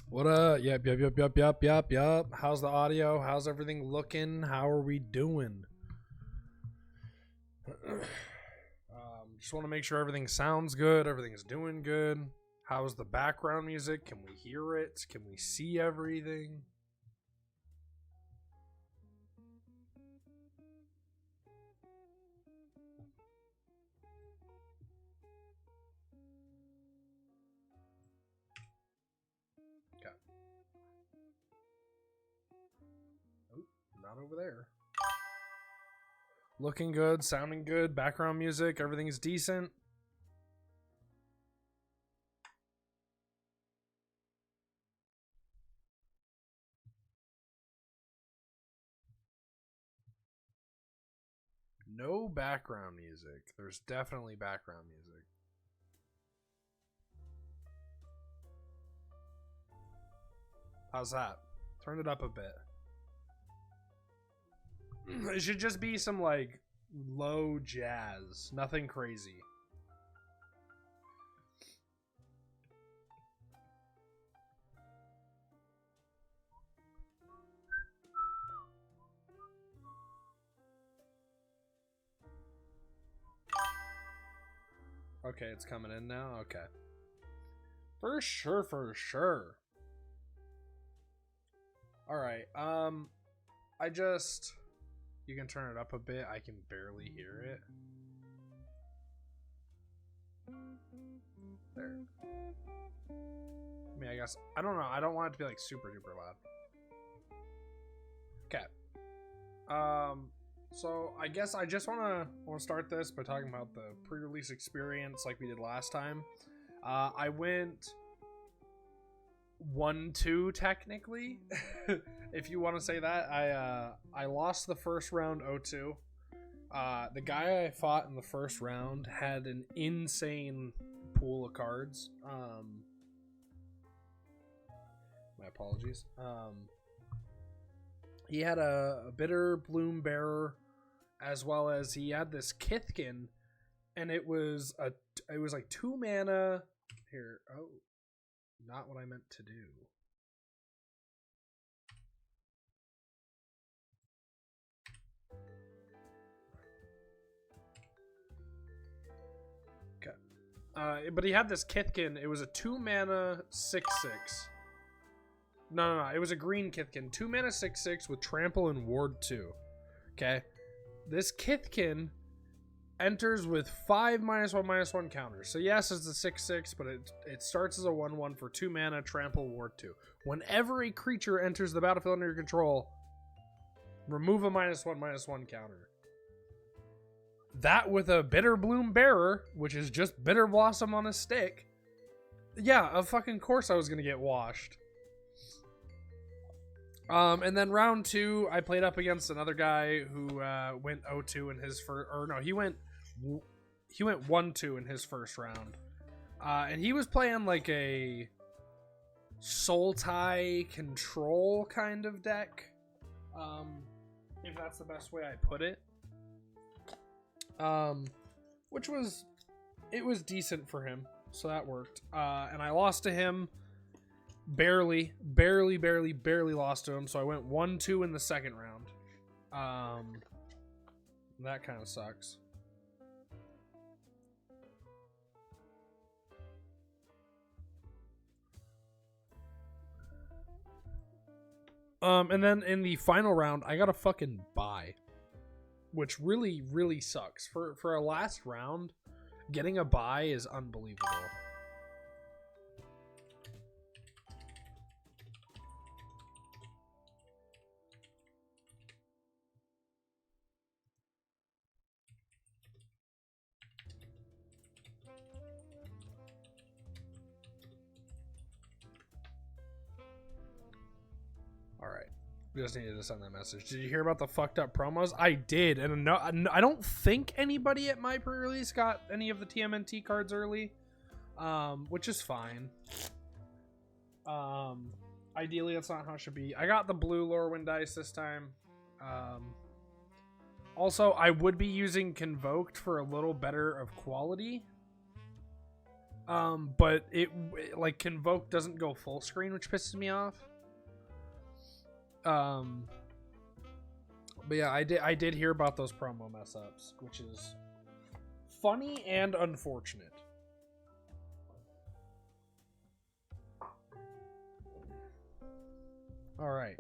What Yep. How's the audio? How's everything looking? How are we doing? Just want to make sure everything sounds good. Everything's doing good. How's the background music? Can we hear it? Can we see everything? Okay. Oh, not over there. Looking good, sounding good, background music, everything's decent. No background music. There's definitely background music. How's that? Turn it up a bit. It should just be some like low jazz, nothing crazy. Okay, it's coming in now. Okay. For sure, for sure. All right. You can turn it up a bit. I can barely hear it. There. I mean, I guess I don't know. I don't want it to be like super duper loud. Okay. So I guess I just want to start this by talking about the pre-release experience like we did last time. I went 1-2 technically, if you want to say that. I lost the first round 0-2. The guy I fought in the first round had an insane pool of cards. My apologies. He had a Bitter Bloom Bearer, as well as he had this Kithkin, and it was like 2 mana. Here, oh, not what I meant to do. Okay. But he had this Kithkin. It was a 2 mana 6/6. No. It was a green Kithkin. 2 mana 6/6 with trample and ward 2. Okay. This Kithkin enters with 5 -1/-1 counters. So yes, it's a 6/6, but it starts as a 1/1 for 2 mana, trample, ward 2. Whenever a creature enters the battlefield under your control, remove a -1/-1 counter. That with a Bitter Bloom Bearer, which is just Bitter Blossom on a stick. Yeah, of fucking course I was gonna get washed. And then round 2, I played up against another guy who went 0-2 in his first, or no, he went 1-2 in his first round. And he was playing like a Sultai control kind of deck, if that's the best way I put it. Which was, it was decent for him, so that worked. And I lost to him. Barely lost to him, so I went 1-2 in the second round. That kind of sucks. And then in the final round, I got a fucking bye, which really sucks. For a last round, getting a bye is unbelievable. We just needed to send that message. Did you hear about the fucked up promos? I did, and no, I don't think anybody at my pre-release got any of the TMNT cards early, which is fine. Ideally, that's not how it should be. I got the blue Lorwyn dice this time. Also, I would be using Convoked for a little better of quality. But it like Convoke doesn't go full screen, which pisses me off. But yeah, I did hear about those promo mess ups, which is funny and unfortunate. All right.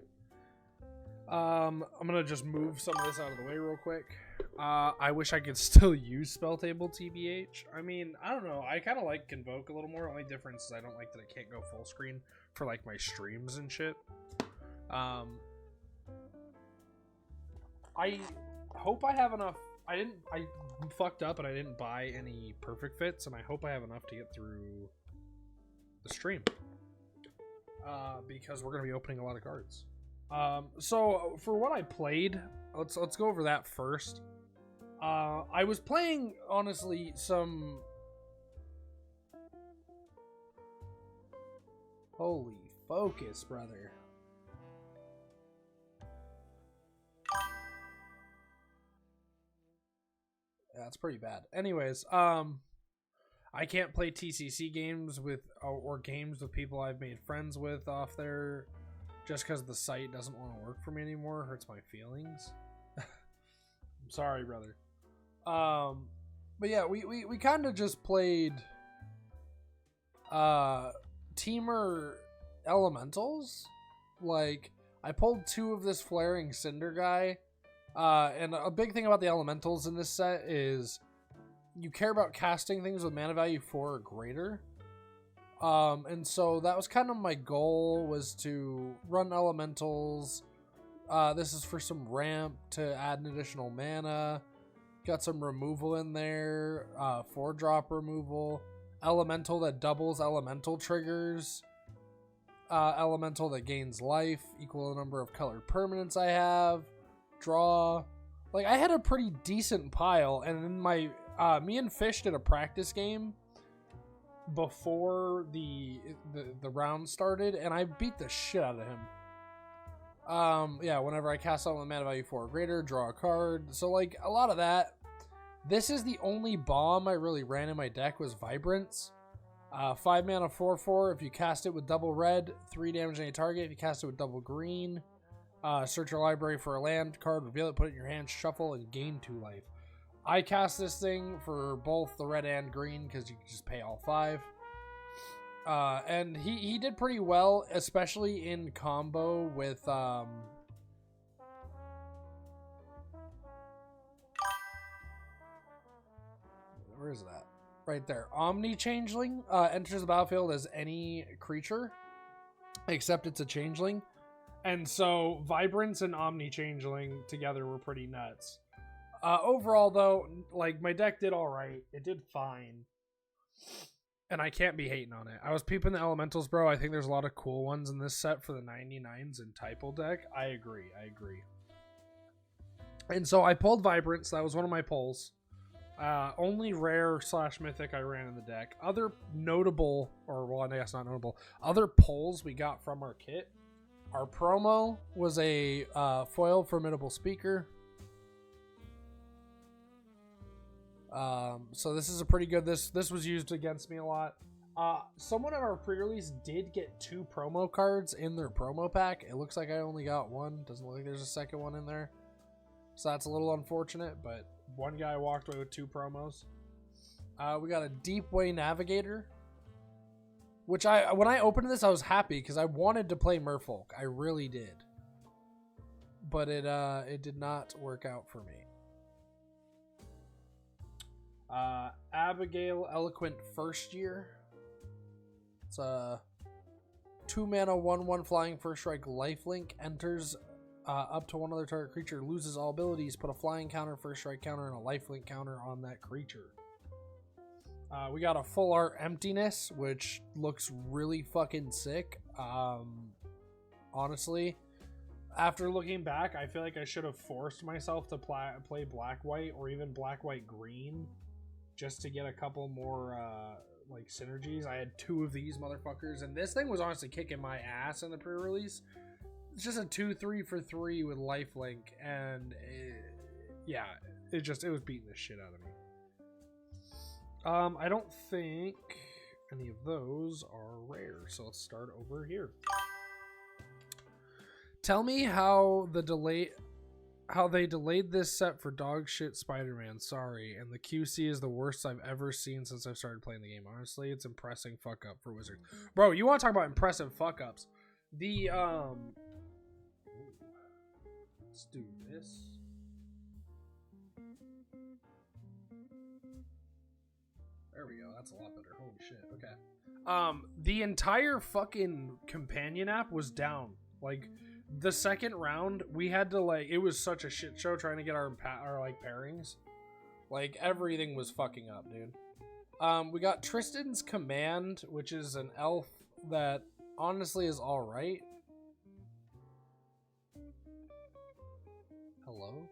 I'm gonna just move some of this out of the way real quick. I wish I could still use Spell Table TBH. I mean, I don't know. I kind of like Convoke a little more. Only difference is I don't like that I can't go full screen for like my streams and shit. I hope I have enough. I fucked up and I didn't buy any perfect fits, and I hope I have enough to get through the stream. Because we're gonna be opening a lot of cards. So for what I played, let's go over that first. I was playing, honestly, some... Holy focus, brother. That's pretty bad. Anyways, I can't play TCC games with, or games with people I've made friends with off there just because the site doesn't want to work for me anymore. It hurts my feelings. I'm sorry, brother. But yeah, we kind of just played Teamer Elementals. Like, I pulled 2 of this Flaring Cinder guy. And a big thing about the Elementals in this set is you care about casting things with mana value 4 or greater. And so that was kind of my goal, was to run Elementals. This is for some ramp to add an additional mana. Got some removal in there, 4-drop removal. Elemental that doubles elemental triggers. Elemental that gains life, equal the number of colored permanents I have. Draw. Like, I had a pretty decent pile, and then my me and Fish did a practice game before the round started, and I beat the shit out of him. Yeah, whenever I cast something with mana value 4 or greater, draw a card. So, like, a lot of that. This is the only bomb I really ran in my deck, was Vibrance. 5 mana 4/4. If you cast it with double red, 3 damage on a target. If you cast it with double green, search your library for a land card, reveal it, put it in your hand, shuffle, and gain 2 life. I cast this thing for both the red and green because you can just pay all 5. And he did pretty well, especially in combo with where is that? Right there. Omni Changeling enters the battlefield as any creature, except it's a changeling. And so Vibrance and Omni Changeling together were pretty nuts. Overall, though, like, my deck did all right. It did fine. And I can't be hating on it. I was peeping the Elementals, bro. I think there's a lot of cool ones in this set for the 99s and Typo deck. I agree. And so I pulled Vibrance. That was one of my pulls. Only rare / mythic I ran in the deck. Other notable, or well, I guess not notable, other pulls we got from our kit. Our promo was a foil Formidable Speaker. So this is a pretty good, this was used against me a lot. Someone at our pre-release did get 2 promo cards in their promo pack. It looks like I only got 1. Doesn't look like there's a second one in there. So that's a little unfortunate, but one guy walked away with 2 promos. We got a Deepway Navigator, which when I opened this, I was happy because I wanted to play Merfolk. I really did. But it did not work out for me. Abigail Eloquent First Year. It's a 2 mana 1/1 flying first strike lifelink. Enters up to one other target creature, loses all abilities, put a flying counter, first strike counter, and a lifelink counter on that creature. We got a full art Emptiness, which looks really fucking sick. Honestly, after looking back, I feel like I should have forced myself to play black-white or even black-white-green just to get a couple more like synergies. I had 2 of these motherfuckers, and this thing was honestly kicking my ass in the pre-release. It's just a 2/3 for 3 with lifelink, and it was beating the shit out of me. I don't think any of those are rare. So let's start over here. Tell me how they delayed this set for dog shit Spider-Man. Sorry, and the QC is the worst I've ever seen since I've started playing the game. Honestly, it's impressing fuck up for Wizards. Bro, you want to talk about impressive fuck ups? The let's do this. There we go. That's a lot better. Holy shit. Okay. The entire fucking companion app was down. Like, the second round, we had to, like, it was such a shit show trying to get our like pairings. Like, everything was fucking up, dude. We got Tristan's Command, which is an elf that honestly is all right. Hello?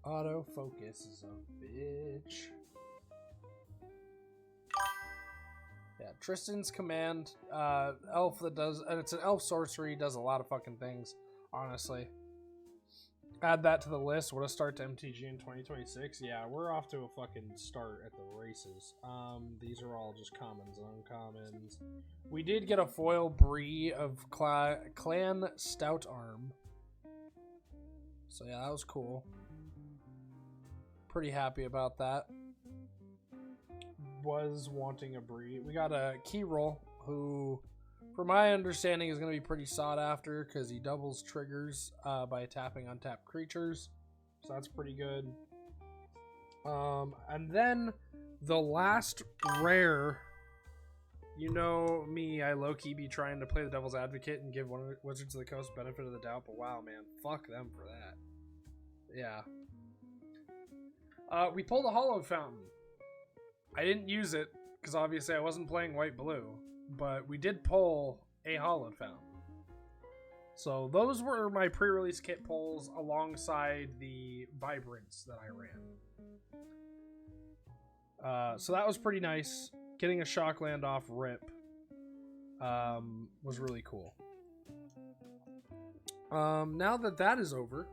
Autofocus is a bitch. Yeah, Tristan's Command, elf that does, and it's an elf sorcery, does a lot of fucking things, honestly. Add that to the list. What a start to MTG in 2026. Yeah, we're off to a fucking start at the races. These are all just commons and uncommons. We did get a foil Bree of Clan Stout Arm. So yeah, that was cool. Pretty happy about that. Was wanting a Bree. We got a key roll who, from my understanding, is going to be pretty sought after because he doubles triggers by tapping untapped creatures. So that's pretty good. And then the last rare, you know me, I low-key be trying to play the devil's advocate and give Wizards of the Coast benefit of the doubt, but wow, man, fuck them for that. Yeah. We pulled a Hallowed Fountain. I didn't use it because obviously I wasn't playing white-blue, but we did pull a Hallowed Fountain. So those were my pre-release kit pulls alongside the Vibrance that I ran. So that was pretty nice. Getting a Shockland off rip was really cool. Now that that is over,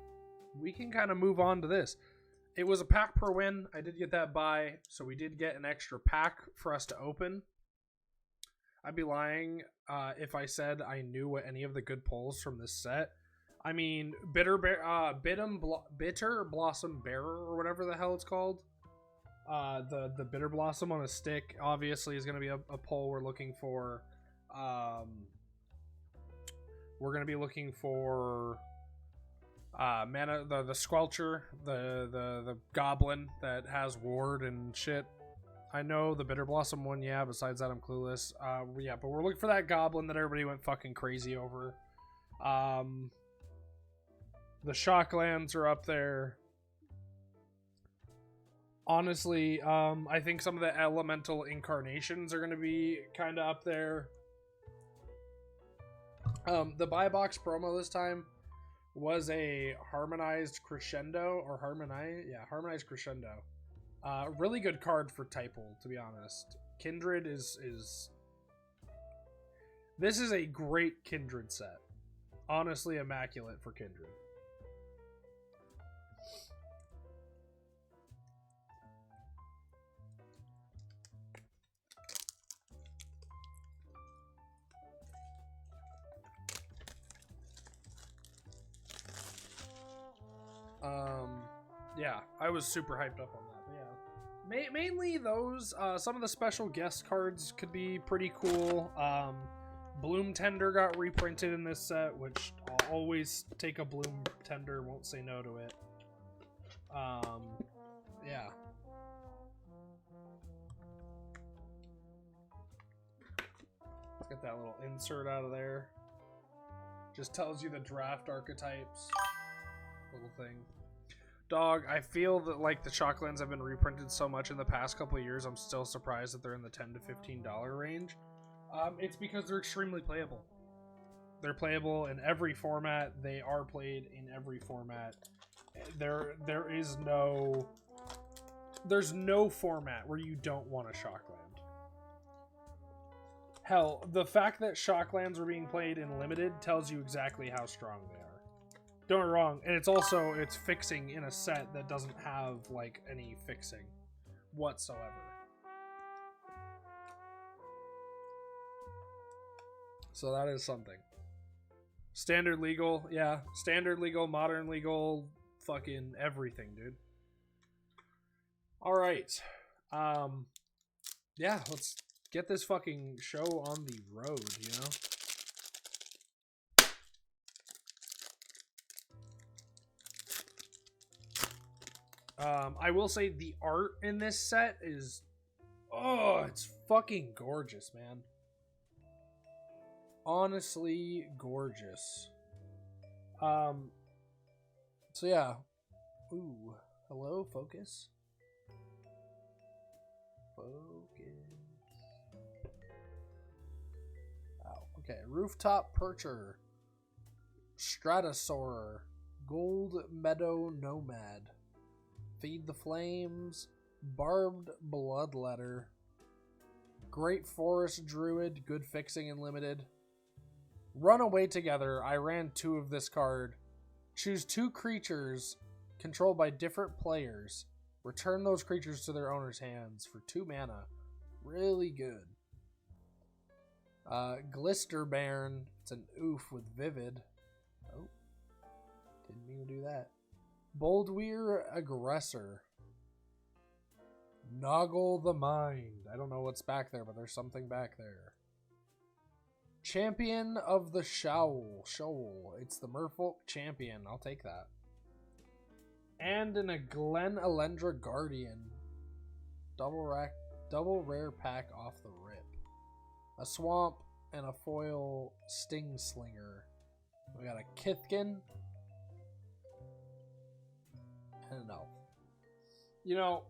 we can kind of move on to this. It was a pack per win. I did get that buy, so we did get an extra pack for us to open. I'd be lying if I said I knew what any of the good pulls from this set. I mean, Bitter Blossom Bearer, or whatever the hell it's called. The Bitter Blossom on a stick, obviously, is going to be a pull we're looking for. We're going to be looking for... mana, the Squelcher, the goblin that has ward and shit. I know the Bitter Blossom one, yeah, besides that I'm clueless. Yeah, but we're looking for that goblin that everybody went fucking crazy over. The Shocklands are up there. Honestly, I think some of the elemental incarnations are going to be kind of up there. The buy box promo this time was a harmonized crescendo, or harmonized crescendo. Really good card for Typal, to be honest. Kindred is this is a great Kindred set. Honestly, immaculate for Kindred. Yeah, I was super hyped up on that. But yeah, mainly those. Some of the special guest cards could be pretty cool. Bloom Tender got reprinted in this set, which I'll always take a Bloom Tender. Won't say no to it. Yeah. Let's get that little insert out of there. Just tells you the draft archetypes. Little thing. Dog, I feel that like the Shocklands have been reprinted so much in the past couple of years, I'm still surprised that they're in the $10 to $15 range. It's because they're extremely playable. They're playable in every format. They are played in every format. There's no format where you don't want a Shockland. Hell, the fact that Shocklands are being played in Limited tells you exactly how strong they are. Don't get me wrong, and it's fixing in a set that doesn't have like any fixing whatsoever. So that is something. Standard legal, yeah. Standard legal, modern legal, fucking everything, dude. Alright. Yeah, let's get this fucking show on the road, you know? I will say the art in this set is... Oh, it's fucking gorgeous, man. Honestly gorgeous. So yeah. Ooh. Hello, focus. Focus. Oh, okay. Rooftop Percher. Stratosaur. Gold Meadow Nomad. Feed the Flames. Barbed Bloodletter. Great Forest Druid. Good fixing and limited. Run away together. I ran 2 of this card. Choose 2 creatures controlled by different players. Return those creatures to their owner's hands for 2 mana. Really good. Glisterbairn. It's an oof with Vivid. Oh. Didn't mean to do that. Boldweir Aggressor. Noggle the Mind. I don't know what's back there, but there's something back there. Champion of the Shoal. It's the Merfolk Champion. I'll take that. And in a Glen Elendra Guardian. Double rare pack off the rip. A Swamp and a foil Sting Slinger. We got a Kithkin. And an Elf. You know,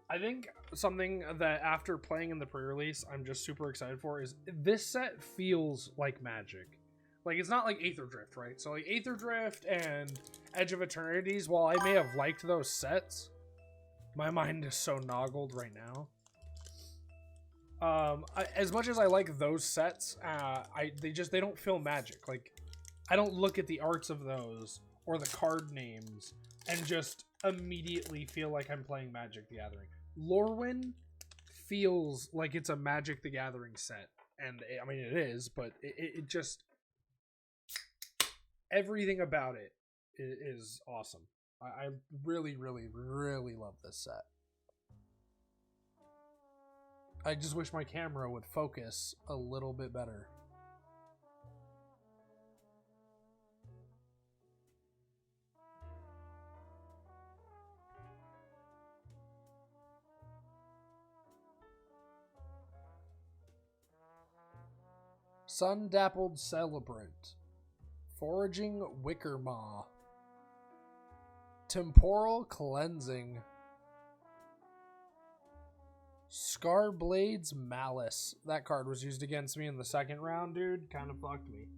I think something that after playing in the pre-release I'm just super excited for is this set feels like Magic. Like, it's not like Aether Drift, right? So like Aether Drift and Edge of Eternities, while I may have liked those sets, my mind is so noggled right now. As much as I like those sets, they don't feel Magic. Like, I don't look at the arts of those or the card names and just immediately feel like I'm playing Magic the Gathering. Lorwyn feels like it's a Magic the Gathering set. And, I mean, it is, but it just... Everything about it is awesome. I really, really, really love this set. I just wish my camera would focus a little bit better. Sun-Dappled Celebrant. Foraging Wickermaw. Temporal Cleansing. Scarblade's Malice. That card was used against me in the second round, dude. Kind of fucked me.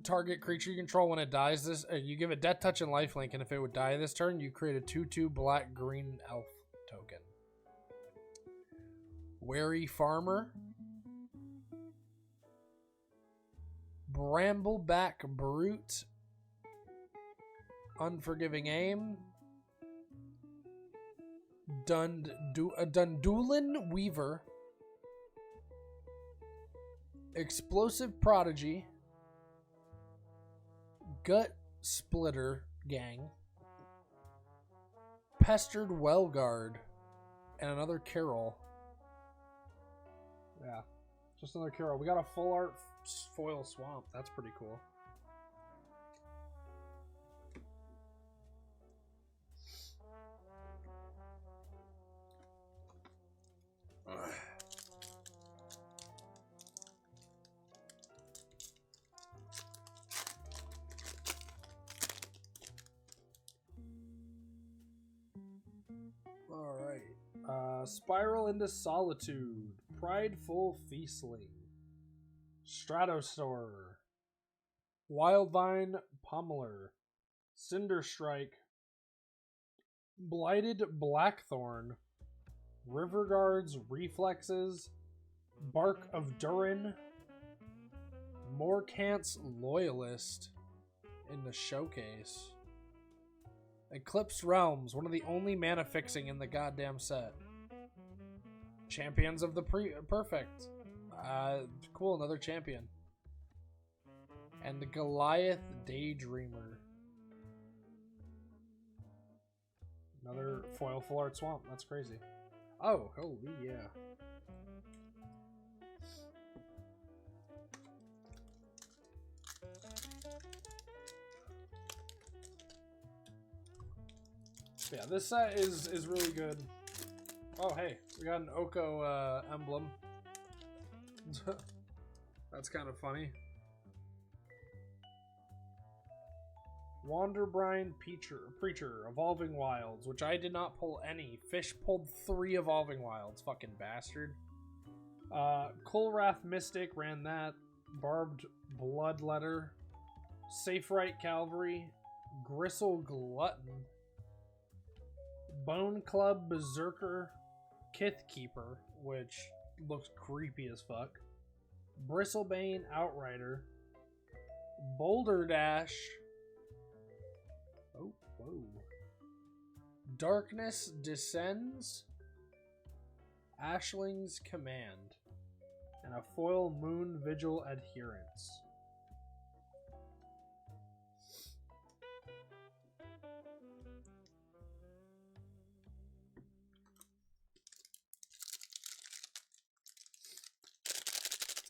Target creature you control when it dies this... you give it Death Touch and Lifelink, and if it would die this turn, you create a 2/2 black-green elf token. Wary Farmer. Brambleback Brute. Unforgiving Aim. Dundulin Weaver. Explosive Prodigy. Gut Splitter Gang. Pestered Wellguard. And another Carol. Yeah. Just another Carol. We got a full art foil Swamp. That's pretty cool. Alright. Spiral into Solitude. Prideful Feastling. Stratosaur. Wildvine Pummeler. Cinderstrike. Blighted Blackthorn. Riverguard's Reflexes. Bark of Durin. Morkant's Loyalist. in the showcase. Eclipsed Realms, one of the only mana fixing in the goddamn set. Champions of the Perfect. Cool, another champion. And the Goliath Daydreamer. Another foil full art swamp. That's crazy. Oh, holy yeah. Yeah, this set is really good. Oh, hey, we got an Oko emblem. That's kind of funny. Wanderbrine Preacher, Evolving Wilds, which I did not pull any. Fish pulled 3 Evolving Wilds, fucking bastard. Kolrath Mystic ran that. Barbed Bloodletter. Safe Right Cavalry. Gristle Glutton. Bone Club Berserker. Kithkeeper, which looks creepy as fuck. Bristlebane Outrider. Boulder Dash. Oh, whoa. Darkness Descends. Ashling's Command. And a foil Moon Vigil Adherence.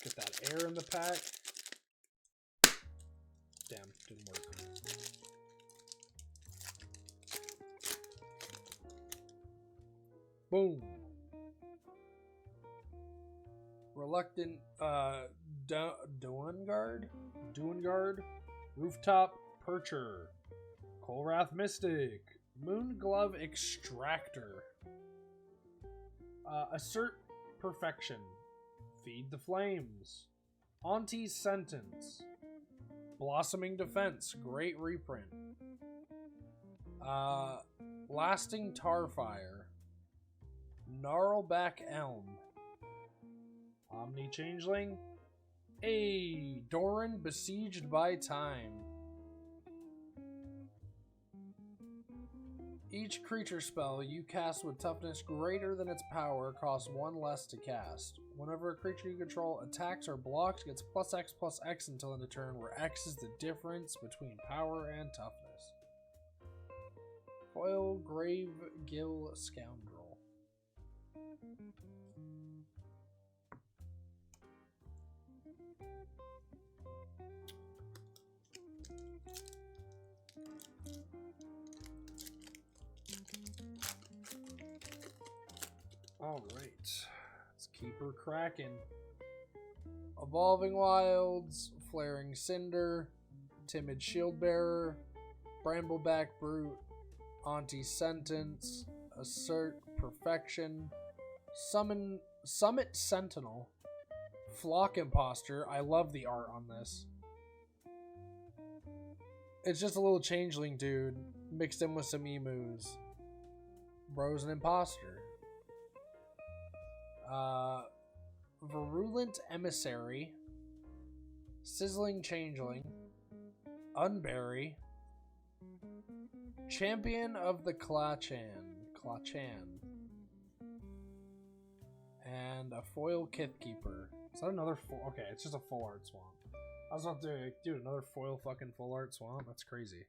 Get that air in the pack. Damn, didn't work. Boom. Reluctant Duengard? Rooftop Percher. Kolrath Mystic. Moonglove Extractor. Assert Perfection. Feed the Flames. Auntie's Sentence. Blossoming Defense. Great reprint. Lasting Tarfire. Gnarlback Elm. Omni Changeling. Hey, Doran Besieged by Time. Each creature spell you cast with toughness greater than its power costs 1 less to cast. Whenever a creature you control attacks or blocks, gets +X/+X until end of turn, where X is the difference between power and toughness. Foil Grave Gill Scoundrel. Alright. Let's keep her cracking. Evolving Wilds, Flaring Cinder, Timid Shieldbearer, Brambleback Brute, Auntie's Sentence, Assert Perfection, Summit Sentinel, Flock Imposter. I love the art on this. It's just a little changeling dude mixed in with some emus. Bro's an imposter. Virulent Emissary, Sizzling Changeling, Unbury, Champion of the Klachan, and a foil Kithkeeper. Is that another foil? Okay, it's just a full art swamp. I was about to do another foil fucking full art swamp. That's crazy.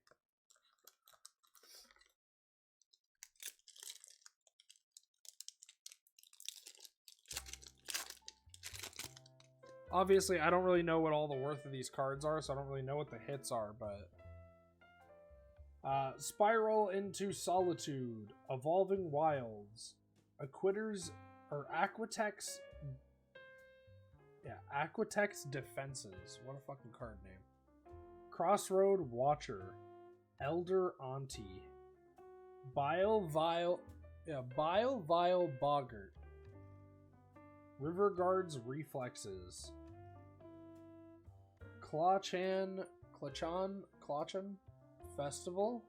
Obviously, I don't really know what all the worth of these cards are, so I don't really know what the hits are, but... Spiral into Solitude, Evolving Wilds, Aquitex Defenses. What a fucking card name. Crossroad Watcher, Elder Auntie, Vile Boggart, River Guard's Reflexes, Klachan Festival.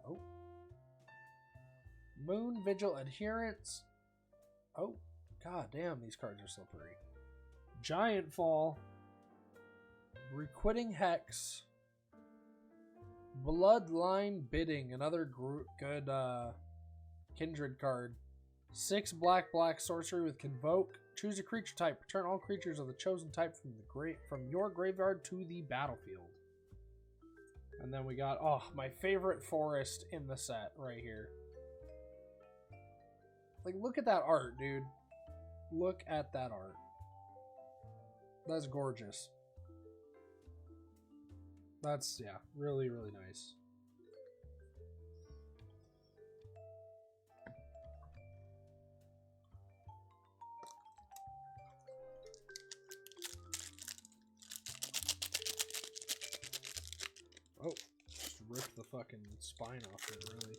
Oh. Moon Vigil Adherence. Oh, god damn, these cards are slippery. Giant Fall. Requiting Hex. Bloodline Bidding, another good kindred card. 6 black sorcery with Convoke. Choose a creature type. Return all creatures of the chosen type from your graveyard to the battlefield. And then we got, oh, my favorite forest in the set right here. Like, look at that art, dude. Look at that art. That's gorgeous. That's, yeah, really, really nice. Oh, just ripped the fucking spine off it, really.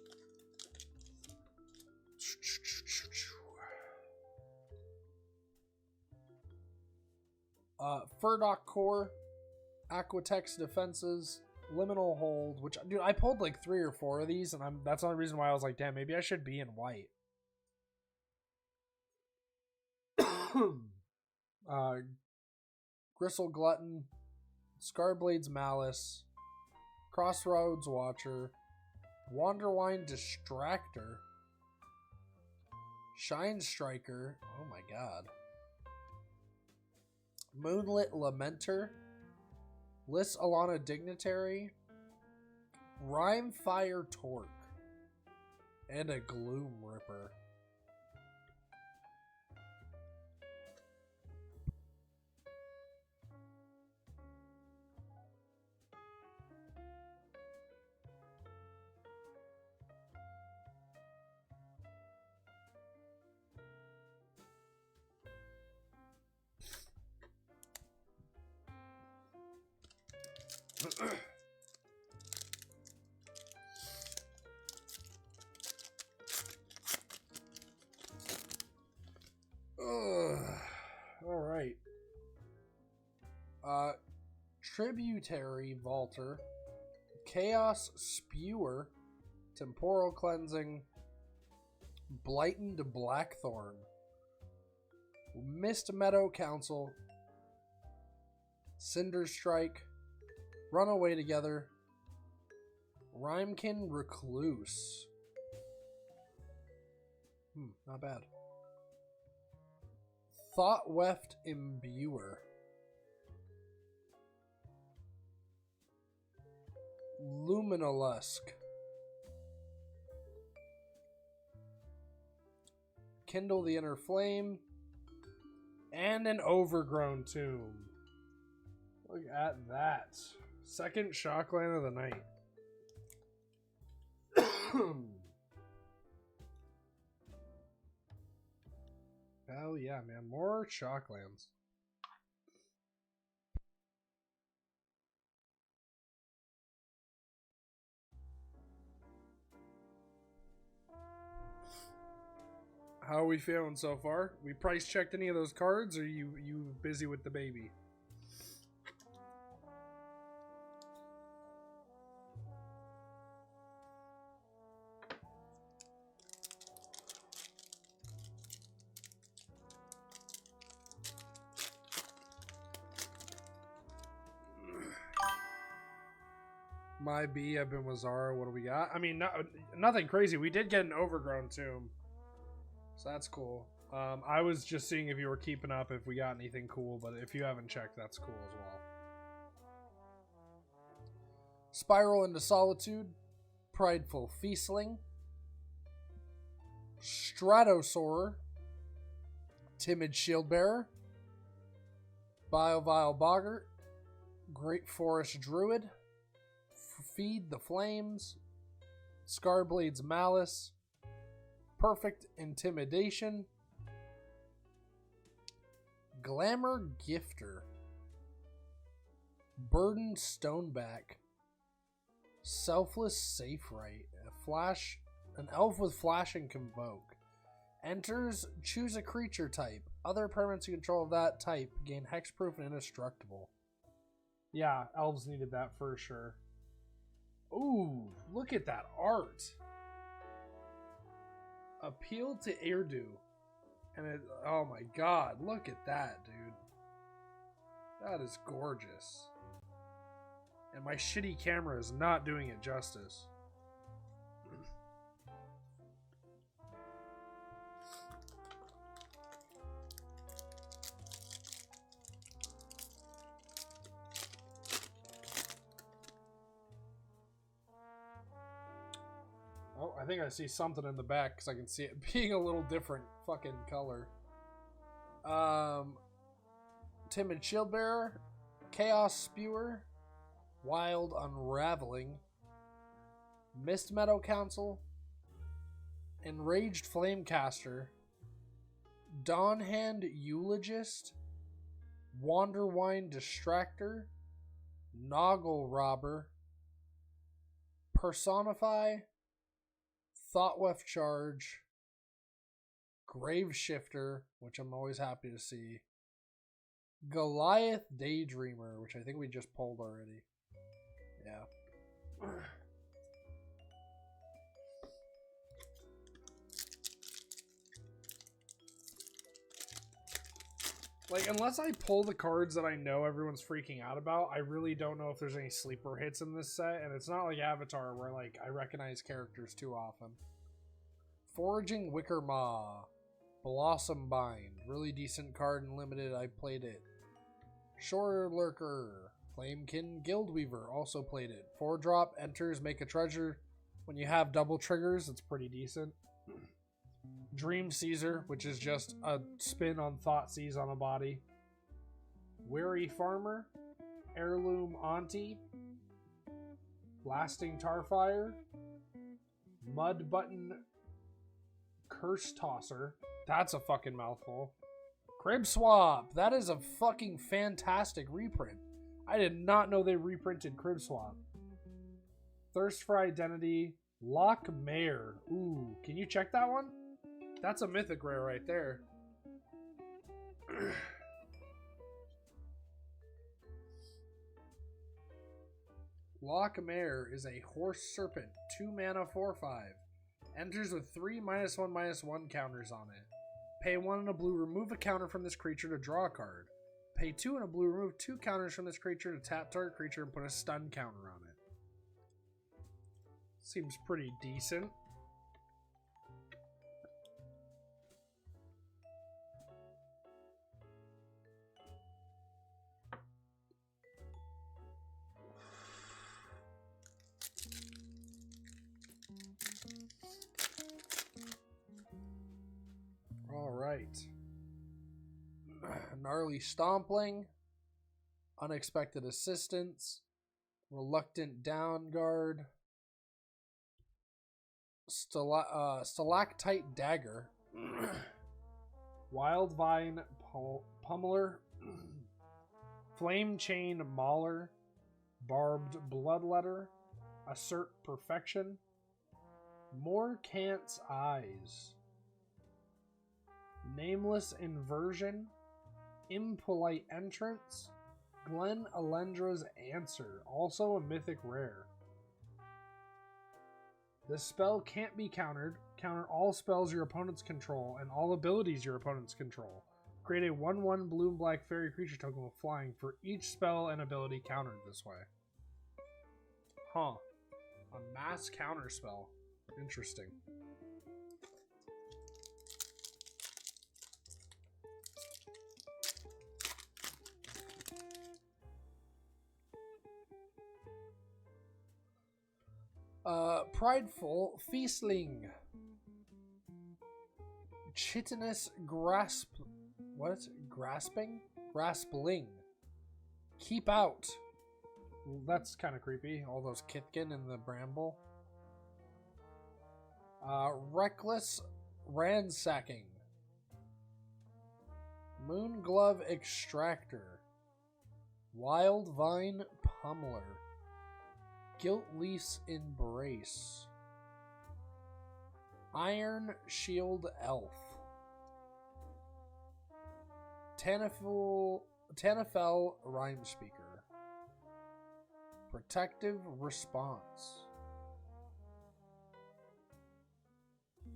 Furdock Core, Aquatex Defenses, Liminal Hold, which, dude, I pulled like 3 or 4 of these, and that's the only reason why I was like, damn, maybe I should be in white. Gristle Glutton, Scarblade's Malice, Crossroads Watcher, Wanderwine Distractor, Shine Striker, oh my god, Moonlit Lamenter, Lys Alana Dignitary, Rime Fire Torque, and a Gloom Ripper. All right. Tributary Vaulter, Chaos Spewer, Temporal Cleansing, Blightened Blackthorn, Mist Meadow Council, Cinder Strike, Runaway Together, Rhymekin Recluse. Not bad. Thought Weft Imbuer, Luminalusk, Kindle the Inner Flame, and an Overgrown Tomb. Look at that. Second Shockland of the night. Hell yeah, man. More Shocklands. How are we feeling so far? We price checked any of those cards, or are you busy with the baby? My B, I've been with Zara. What do we got? I mean, nothing crazy. We did get an Overgrown Tomb, so that's cool. I was just seeing if you were keeping up, if we got anything cool, but if you haven't checked, that's cool as well. Spiral into Solitude, Prideful Feastling, Stratosaur, Timid Shieldbearer, Biovile Boggart, Great Forest Druid, Feed the Flames, Scarblade's Malice, Perfect Intimidation, Glamour Gifter, Burdened Stoneback, Selfless Safe Right, an elf with Flash and Convoke. Enters, choose a creature type. Other permanents you control of that type gain hexproof and indestructible. Yeah, elves needed that for sure. Ooh, look at that art. Appeal to Erdu. And it, oh my god, look at that, dude. That is gorgeous. And my shitty camera is not doing it justice. Oh, I think I see something in the back because I can see it being a little different fucking color. Timid Shieldbearer, Chaos Spewer, Wild Unraveling, Mist Meadow Council, Enraged Flamecaster, Dawnhand Eulogist, Wanderwine Distractor, Noggle Robber, Personify, Thoughtweft Charge, Grave Shifter, which I'm always happy to see, Goliath Daydreamer, which I think we just pulled already. Yeah. Like, unless I pull the cards that I know everyone's freaking out about, I really don't know if there's any sleeper hits in this set, and it's not like Avatar where, like, I recognize characters too often. Foraging Wicker Maw, Blossom Bind, really decent card and limited, I played it. Shore Lurker, Flamekin Guildweaver, also played it. 4-drop, enters, make a treasure. When you have double triggers, it's pretty decent. Dream Caesar, which is just a spin on Thoughtseize on a body. Weary Farmer, Heirloom Auntie, Blasting Tarfire, Mud Button Curse Tosser. That's a fucking mouthful. Crib Swap. That is a fucking fantastic reprint. I did not know they reprinted Crib Swap. Thirst for Identity. Lock Mare. Ooh, can you check that one? That's a mythic rare right there. Lock Mare is a Horse Serpent. 2 mana, 4/5. Enters with 3 -1/-1 counters on it. Pay 1 in a blue, remove a counter from this creature to draw a card. Pay 2 in a blue, remove 2 counters from this creature to tap target creature and put a stun counter on it. Seems pretty decent. Alright. Gnarly Stompling, Unexpected Assistance, Reluctant Downguard, Stalactite Dagger, Wild Vine Pummeler, Flame Chain Mauler, Barbed Bloodletter, Assert Perfection, Morcant's Eyes, Nameless Inversion, Impolite Entrance, Glen Alendra's Answer, also a mythic rare. This spell can't be countered. Counter all spells your opponents control and all abilities your opponents control. Create a 1/1 blue and black fairy creature token with flying for each spell and ability countered this way. Huh. A mass counter spell. Interesting. Prideful Feastling, Chitinous Graspling, Keep Out. Well, that's kind of creepy. All those Kithkin in the bramble. Reckless Ransacking, Moonglove Extractor, Wild Vine Pummeler, Gilt Leaf's Embrace, Iron Shield Elf, Tanafel Rhyme Speaker, Protective Response,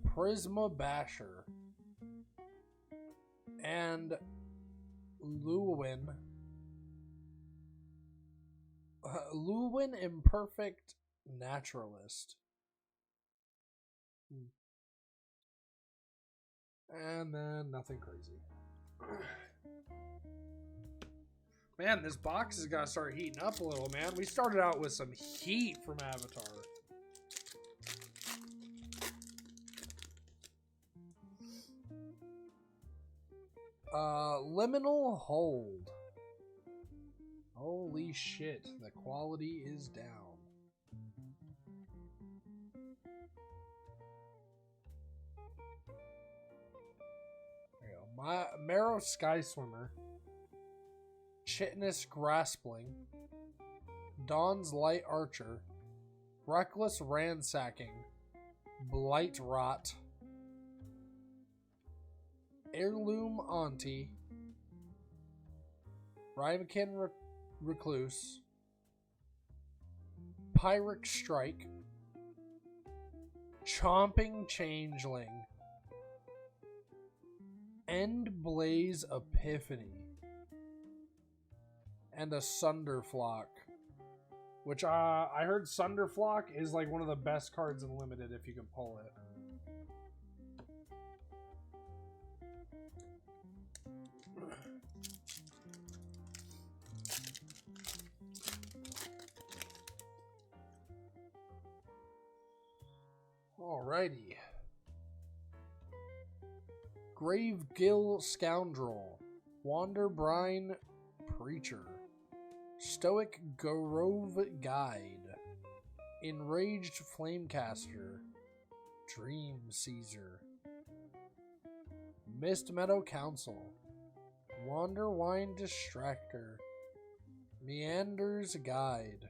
Prisma Basher, and Lorwyn Lorwyn Imperfect Naturalist. And then nothing crazy. Man, this box has got to start heating up a little, man. We started out with some heat from Avatar. Liminal Hold. Holy shit, the quality is down. There you go. Marrow Sky Swimmer. Chitinous Graspling. Dawn's Light Archer. Reckless Ransacking. Blight Rot. Heirloom Auntie. Rymakin Recluse. Pyrrhic Strike. Chomping Changeling. End Blaze Epiphany. And a Sunderflock. Which I heard Sunderflock is like one of the best cards in Limited if you can pull it. Alrighty. Gravegill Scoundrel. Wanderbrine Preacher. Stoic Garove Guide. Enraged Flamecaster. Dream Caesar. Mist Meadow Council. Wanderwine Distractor. Meander's Guide.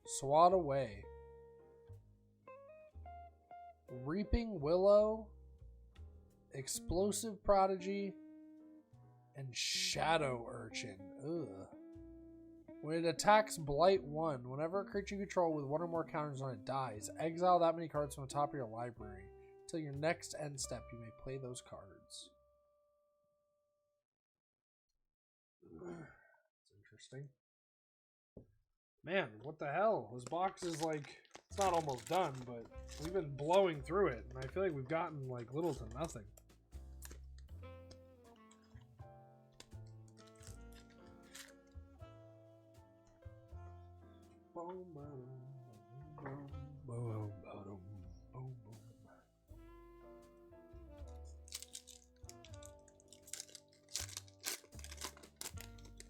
Swat Away. Reaping Willow. Explosive Prodigy. And Shadow Urchin. Ugh. When it attacks Blight 1, whenever a creature you control with one or more counters on it dies, exile that many cards from the top of your library. Till your next end step, you may play those cards. That's interesting. Man, what the hell? This box is like, it's not almost done, but we've been blowing through it, and I feel like we've gotten like little to nothing.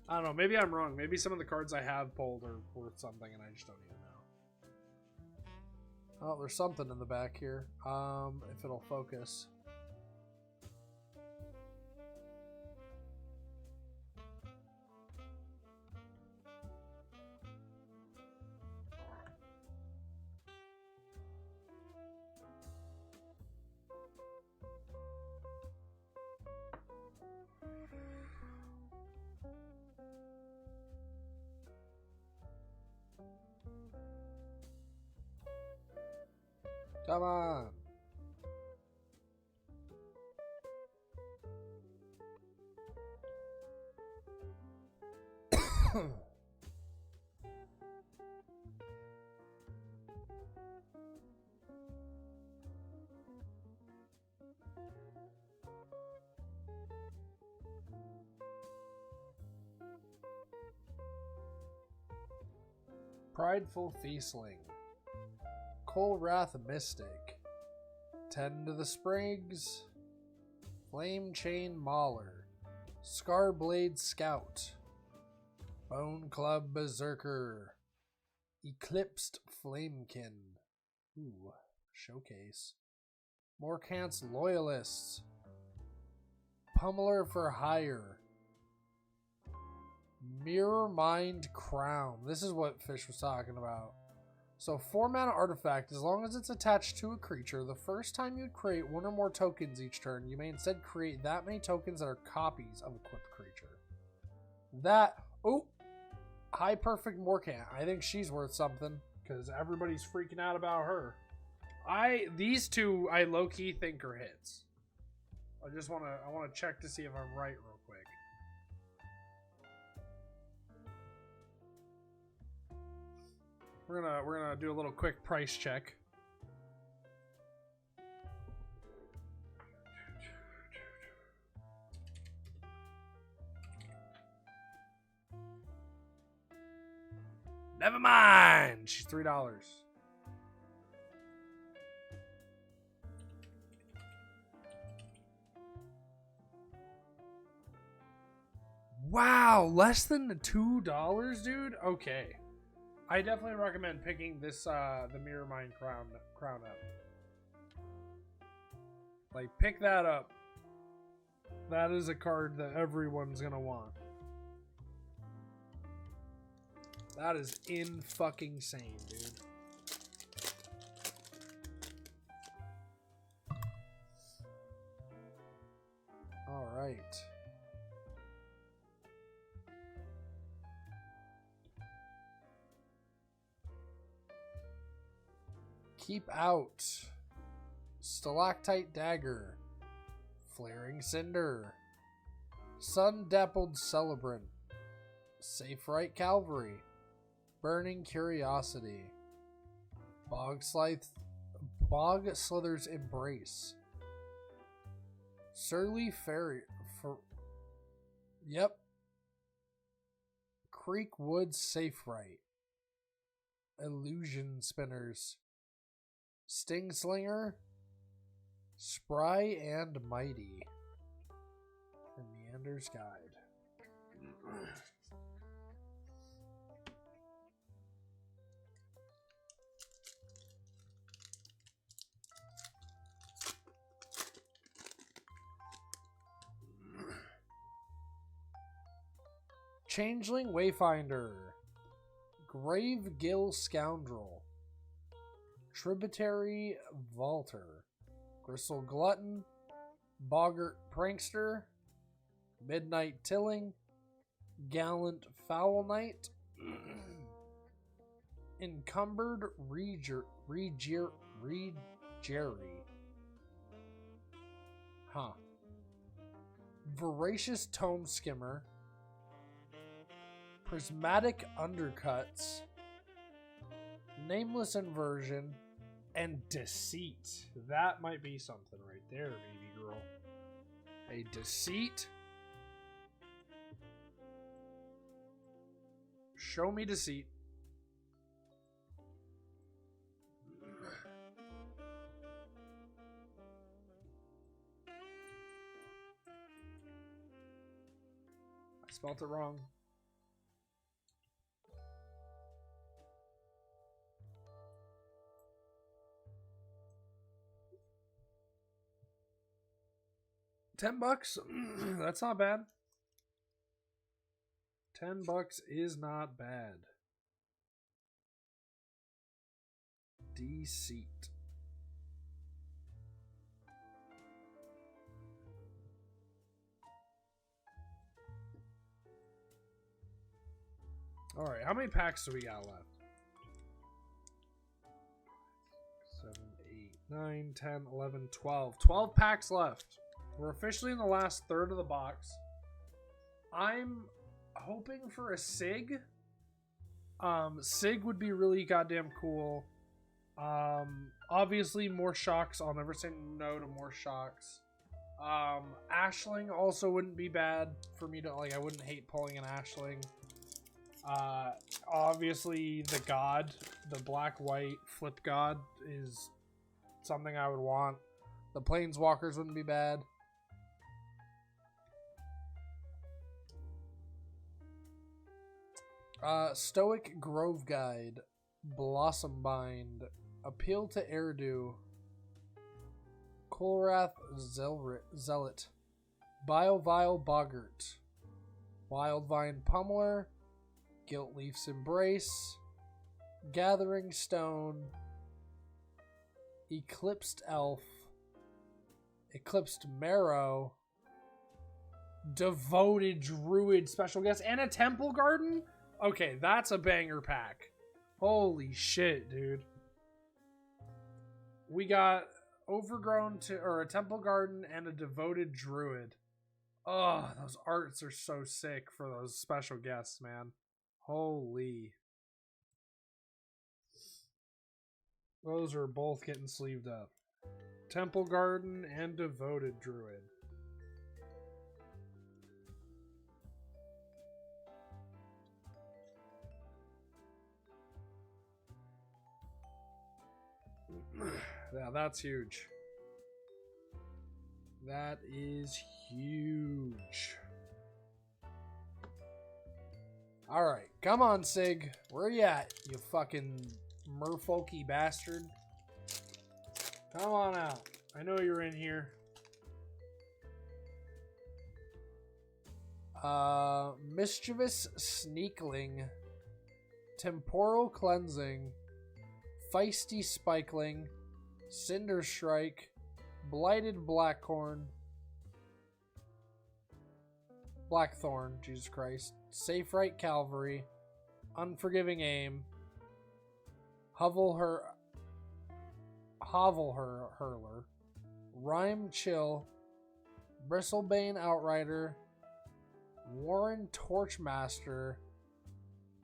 I don't know. Maybe I'm wrong. Maybe some of the cards I have pulled are worth something, and I just don't even know. Oh, there's something in the back here. If it'll focus. Come on. Prideful Feastling. Colwrath Mystic. Tend to the Sprigs. Flame Chain Mauler. Scarblade Scout. Bone Club Berserker. Eclipsed Flamekin. Ooh, showcase. Morkant's Loyalists. Pummeler for Hire. Mirror Mind Crown. This is what Fish was talking about. So 4 mana artifact, as long as it's attached to a creature, the first time you create one or more tokens each turn, you may instead create that many tokens that are copies of equipped creature. That, oh, High Perfect Morkant. I think she's worth something, because everybody's freaking out about her. These two, I low-key think are hits. I want to check to see if I'm right real quick. We're gonna do a little quick price check. Never mind. She's $3. Wow, less than $2, dude. Okay, I definitely recommend picking this the Mirror Mine crown up. Like, pick that up. That is a card that everyone's gonna want. That is in fucking sane, dude. All right. Keep out. Stalactite Dagger. Flaring Cinder. Sun-Dappled Celebrant. Safe Right Cavalry. Burning Curiosity. Bog Slither's Embrace. Surly Fairy. Yep. Creek Woods Safe Right. Illusion Spinners. Sting Slinger. Spry and Mighty. And Meander's Guide. Changeling Wayfinder. Gravegill Scoundrel. Tributary Vaulter. Gristle Glutton. Boggart Prankster. Midnight Tilling. Gallant Foul Knight. Encumbered Regery. Huh. Voracious Tome Skimmer. Prismatic Undercuts. Nameless Inversion. And Deceit. That might be something right there, baby girl. A Deceit. Show me Deceit. I spelled it wrong. $10. That's not bad. $10 is not bad. Deceit. All right, how many packs do we got left? 7, 8, 9, 10, 11, 12. 12 packs left. We're officially in the last third of the box. I'm hoping for a Sig. Sig would be really goddamn cool. Obviously more shocks. I'll never say no to more shocks. Ashling also wouldn't be bad for me to, like, I wouldn't hate pulling an Ashling. Obviously the God, the black-white flip God is something I would want. The Planeswalkers wouldn't be bad. Stoic Grove Guide, Blossom Bind, Appeal to Erdu, Kolrath Zealot, Biovile Boggart, Wildvine Pummeler, Guiltleaf's Embrace, Gathering Stone, Eclipsed Elf, Eclipsed Marrow, Devoted Druid Special Guest, and a Temple Garden? Okay, that's a banger pack. Holy shit, dude. We got Overgrown or a Temple Garden and a Devoted Druid. Oh, those arts are so sick for those special guests, man. Holy. Those are both getting sleeved up. Temple Garden and Devoted Druid. Yeah, that's huge. That is huge. Alright, come on, Sig. Where you at, you fucking merfolky bastard? Come on out. I know you're in here. Mischievous Sneakling. Temporal Cleansing. Feisty Spikeling. Cinder Strike. Blighted Blackthorn. Jesus Christ. Safe Right Cavalry. Unforgiving Aim. Hovel Hurler. Rhyme Chill. Bristlebane Outrider. Warren Torchmaster.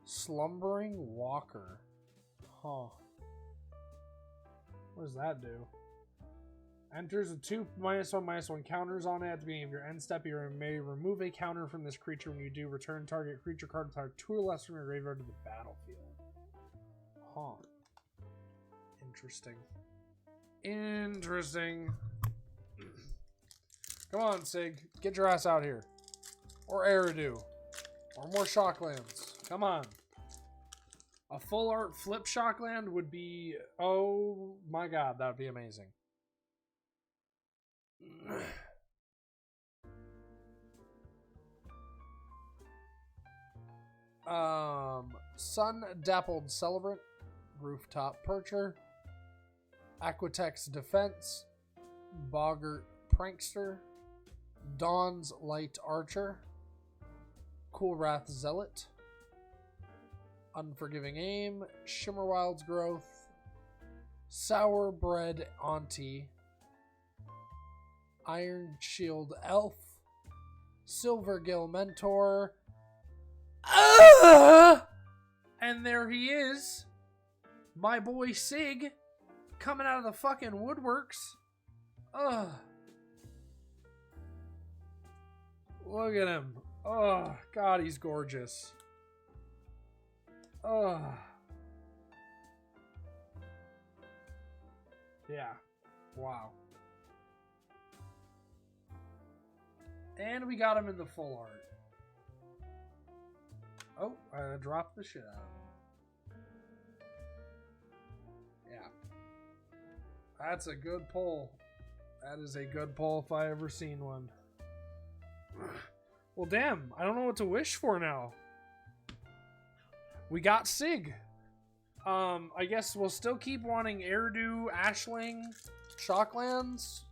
Slumbering Walker. Huh. What does that do? Enters with 2 -1/-1 counters on it at the beginning of your end step. You may remove a counter from this creature. When you do, return target creature card with power 2 or less from your graveyard to the battlefield. Huh. Interesting. Interesting. Come on, Sig. Get your ass out here. Or Eridu. Or more Shocklands. Come on. A full art flip Shockland would be... Oh my god, that would be amazing. Sun Dappled Celebrant. Rooftop Percher. Aquatex Defense. Boggart Prankster. Dawn's Light Archer. Coolwrath Zealot. Unforgiving Aim. Shimmerwild's Growth. Sourbread Auntie. Iron Shield Elf. Silvergill Mentor. And there he is. My boy Sig. Coming out of the fucking woodworks. Look at him. Oh, God, he's gorgeous. Yeah. Wow. And we got him in the full art. Oh, I dropped the shit out of him. Yeah. That's a good pull. That is a good pull if I ever seen one. Well, damn. I don't know what to wish for now. We got Sig. I guess we'll still keep wanting Eridu, Ashling, Shocklands,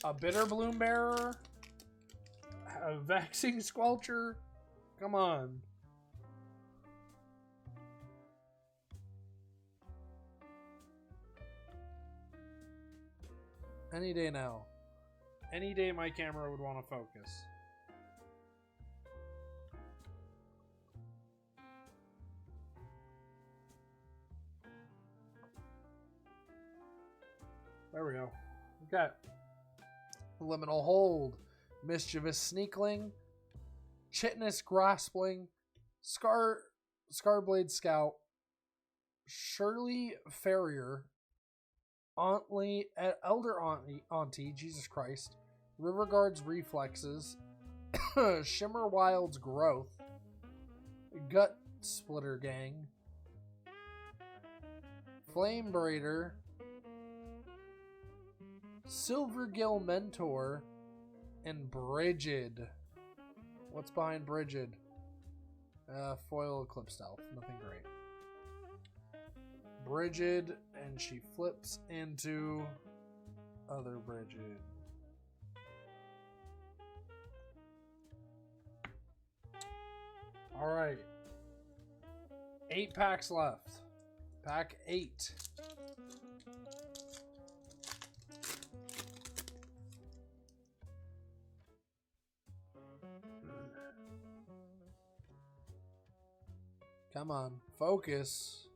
a Bitter Bloom Bearer, a Vexing Squelcher. Come on. Any day now. Any day my camera would want to focus. There we go. Okay. Liminal Hold. Mischievous Sneakling. Chitinous Graspling. Scarblade Scout. Shirley Farrier. Elder Auntie, Jesus Christ. Riverguard's Reflexes. Shimmerwild's Growth. Gut Splitter Gang. Flame Braider. Silvergill Mentor. And Brigid. What's behind Brigid? Foil Eclipsed Elf. Nothing great. Brigid, and she flips into other Brigid. Alright. 8 packs left. Pack 8. Come on. Focus.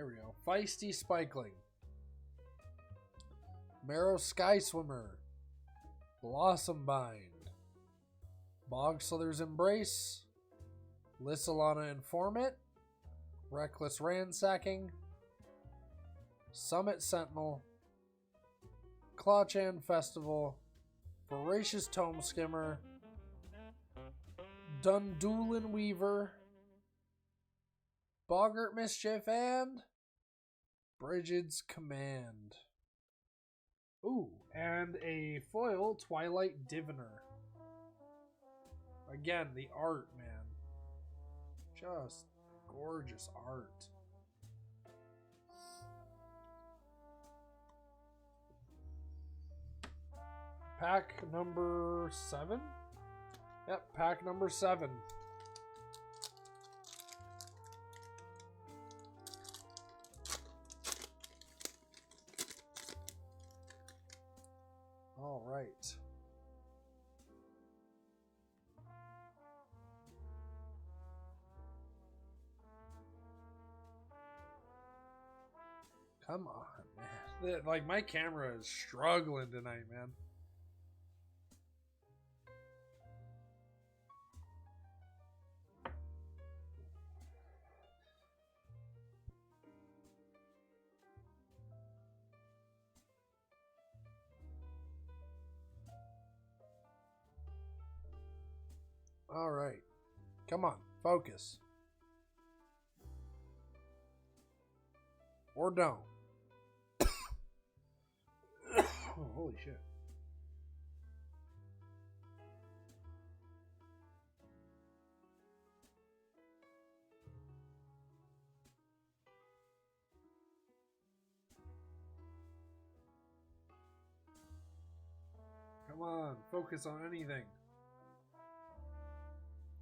There we go. Feisty Spikeling. Marrow Sky Swimmer. Blossom Bind. Bog Slither's Embrace. Lissalana Informant. Reckless Ransacking. Summit Sentinel. Clawchan Festival. Voracious Tome Skimmer. Dundoolin Weaver. Boggart Mischief and Brigid's Command. Ooh, and a foil Twilight Diviner. Again, the art, man. Just gorgeous art. Pack number 7? Yep, pack number 7. All right. Come on, man. Like, my camera is struggling tonight, man. All right. Come on. Focus. Or don't. Oh, holy shit. Come on. Focus on anything.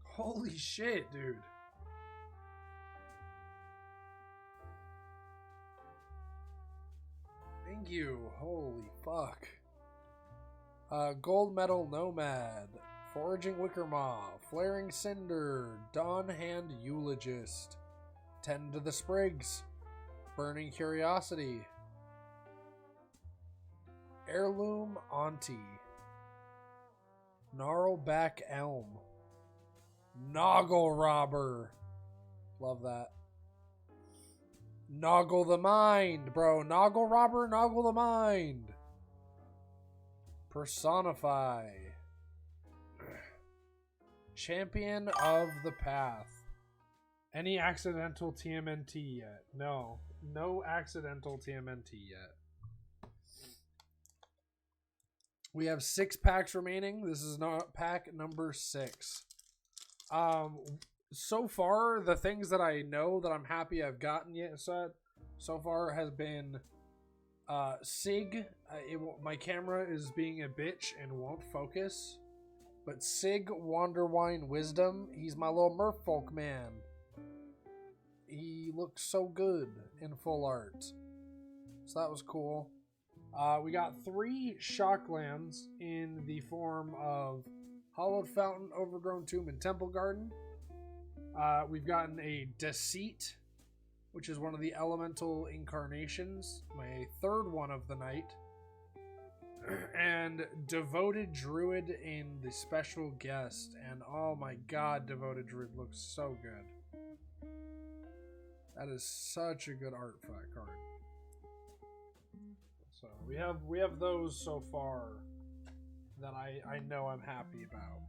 Holy shit, dude. Thank you. Holy fuck. Gold Medal Nomad. Foraging Wickermaw. Flaring Cinder. Dawn Hand Eulogist. Tend to the Sprigs. Burning Curiosity. Heirloom Auntie. Gnarlback Elm. Noggle Robber. Love that. Noggle the Mind, bro. Noggle Robber, Noggle the Mind. Personify. Champion of the Path. Any accidental TMNT yet? No. No accidental TMNT yet. We have 6 packs remaining. This is not pack number 6. So far, the things that I know that I'm happy I've gotten yet so far has been Sig. My camera is being a bitch and won't focus. But Sig Wanderwine Wisdom, he's my little merfolk man. He looks so good in full art. So that was cool. We got 3 Shocklands in the form of Hollowed Fountain, Overgrown Tomb, and Temple Garden. We've gotten a Deceit, which is one of the elemental incarnations, my 3rd one of the night. And Devoted Druid in the special guest. And oh my god, Devoted Druid looks so good. That is such a good art for that card. So we have those so far that I know I'm happy about.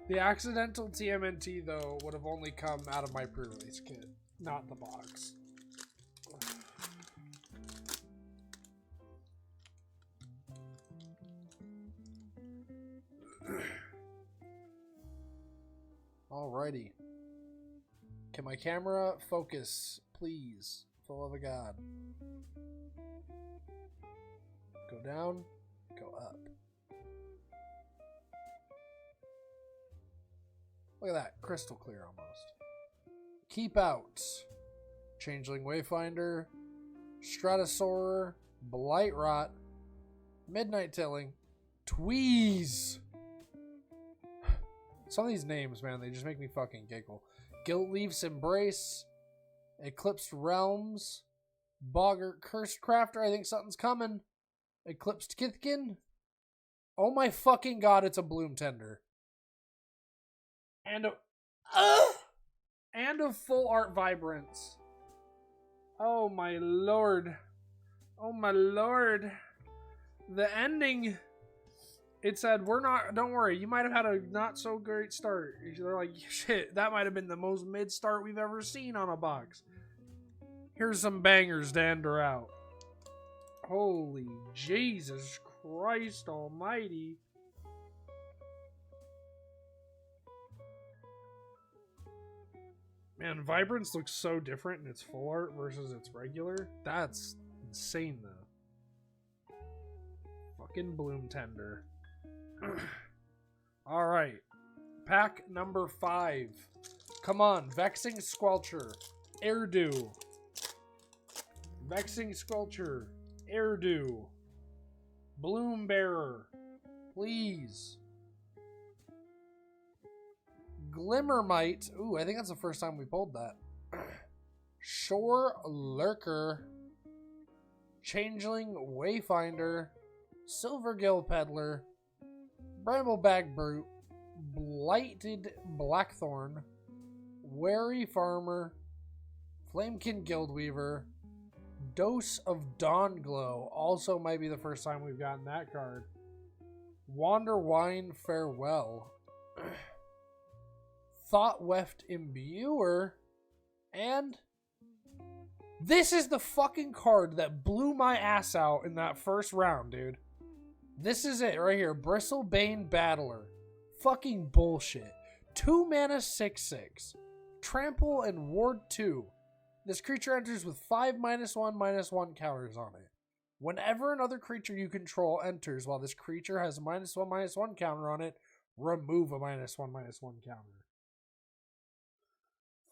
The accidental TMNT, though, would have only come out of my pre-release kit, not the box. Alrighty. Can my camera focus, please? For the love of God. Go down, go up. Look at that, crystal clear almost. Keep Out. Changeling Wayfinder. Stratosaur. Blightrot. Midnight Tilling. Tweeze. Some of these names, man, they just make me fucking giggle. Guiltleaf's Embrace, Eclipsed Realms, Boggart Cursed Crafter. I think something's coming. Eclipsed Kithkin. Oh my fucking god, it's a Bloom Tender. And a full art Vibrance. Oh my lord. Oh my lord. The ending, it said, don't worry, you might have had a not so great start. They're like, shit, that might have been the most mid start we've ever seen on a box. Here's some bangers to end her out. Holy Jesus Christ almighty. Man, Vibrance looks so different in its full art versus its regular. That's insane, though. Fucking Bloom Tender. Alright. Pack number 5. Come on. Vexing Squelcher. Airdew. Vexing Squelcher. Airdew. Bloom Bearer. Please. Glimmermite. Ooh, I think that's the first time we pulled that. Shore Lurker. Changeling Wayfinder. Silvergill Peddler. Bramblebag Brute. Blighted Blackthorn. Wary Farmer. Flamekin Guildweaver. Dose of Dawnglow. Also might be the first time we've gotten that card. Wanderwine Farewell. Thoughtweft Imbuer. And this is the fucking card that blew my ass out in that first round, dude. This is it right here. Bristlebane Battler. Fucking bullshit. 2 mana 6/6. Trample and Ward 2. This creature enters with 5 -1/-1 counters on it. Whenever another creature you control enters while this creature has a -1/-1 counter on it, remove a -1/-1 counter.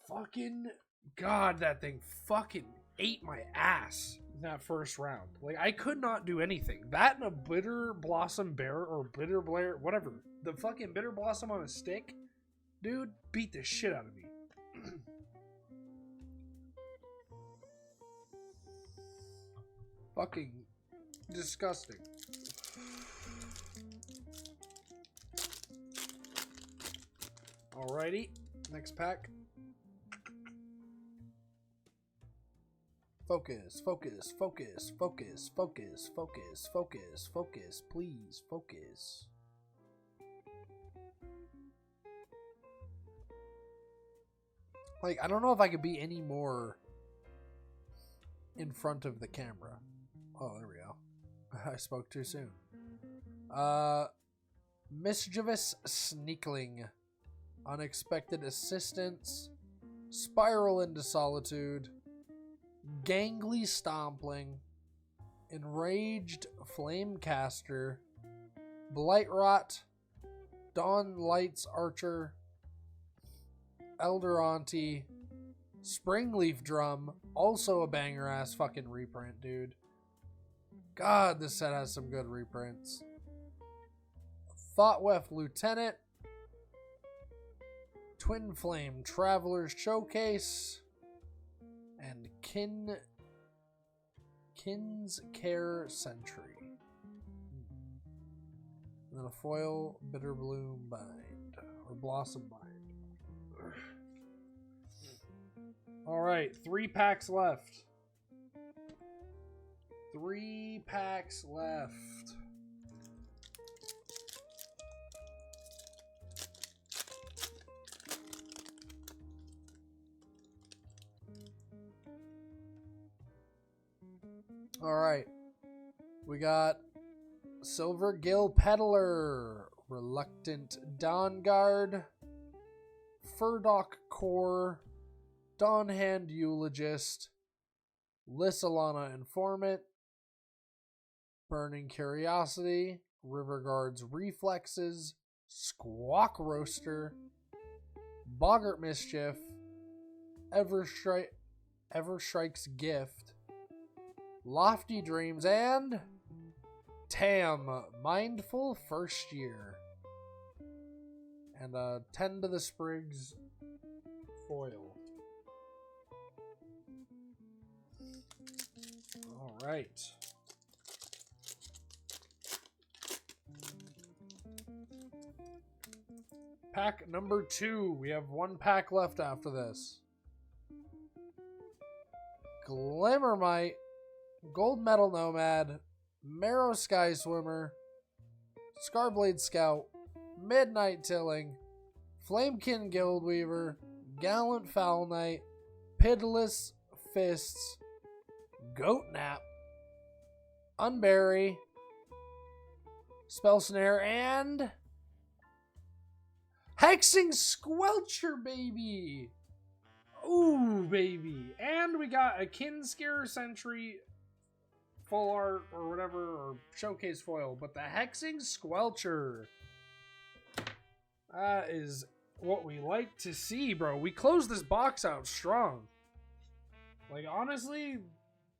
Fucking god, that thing fucking ate my ass in that first round. Like, I could not do anything. That and a Bitter Blossom Bear or Bitter Blair, whatever. The fucking Bitter Blossom on a stick, dude, beat the shit out of me. Fucking disgusting. Alrighty, next pack. Focus, focus, focus, focus, focus, focus, focus, focus, please, focus. Like, I don't know if I could be any more in front of the camera. Oh, there we go. I spoke too soon. Mischievous Sneakling. Unexpected Assistance. Spiral into Solitude. Gangly Stompling. Enraged Flamecaster. Blightrot. Dawn Lights Archer. Elderonti. Springleaf Drum. Also a banger ass fucking reprint, dude. God, this set has some good reprints. Thoughtweft Lieutenant. Twin Flame Traveler's Showcase. And Kin's Care Sentry. And then a foil Bitter Bloom Bind. Or Blossom Bind. Alright, 3 packs left. 3 packs left. Alright. We got Silvergill Peddler, Reluctant Dawnguard, Furdock Core, Dawnhand Eulogist, Lissalana Informant, Burning Curiosity, Riverguard's Reflexes, Squawk Roaster, Boggart Mischief, Everstrike's Gift, Lofty Dreams, and Tam, Mindful First Year. And 10 to the Sprigs foil. All right. Pack number 2. We have one pack left after this. Glimmermite, Gold Metal Nomad, Marrow Sky Swimmer, Scarblade Scout, Midnight Tilling, Flamekin Guildweaver, Gallant Foul Knight, Pitiless Fists, Goat Nap, Unbury, Spell Snare, and Hexing Squelcher, baby! Ooh, baby. And we got a Kinscare Sentry full art or whatever, or showcase foil, but the Hexing Squelcher. That is what we like to see, bro. We closed this box out strong. Like, honestly,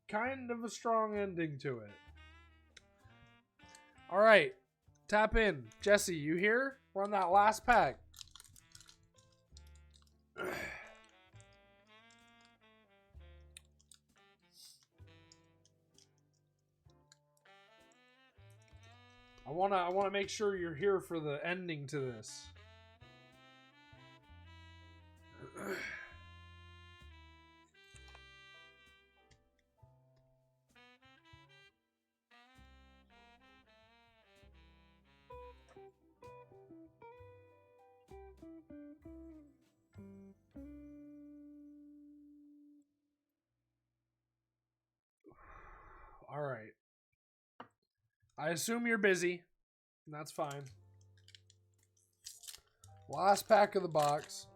kind of a strong ending to it. Alright, tap in. Jesse, you here? We're on that last pack. I wanna make sure you're here for the ending to this. All right. I assume you're busy. And that's fine. Last pack of the box.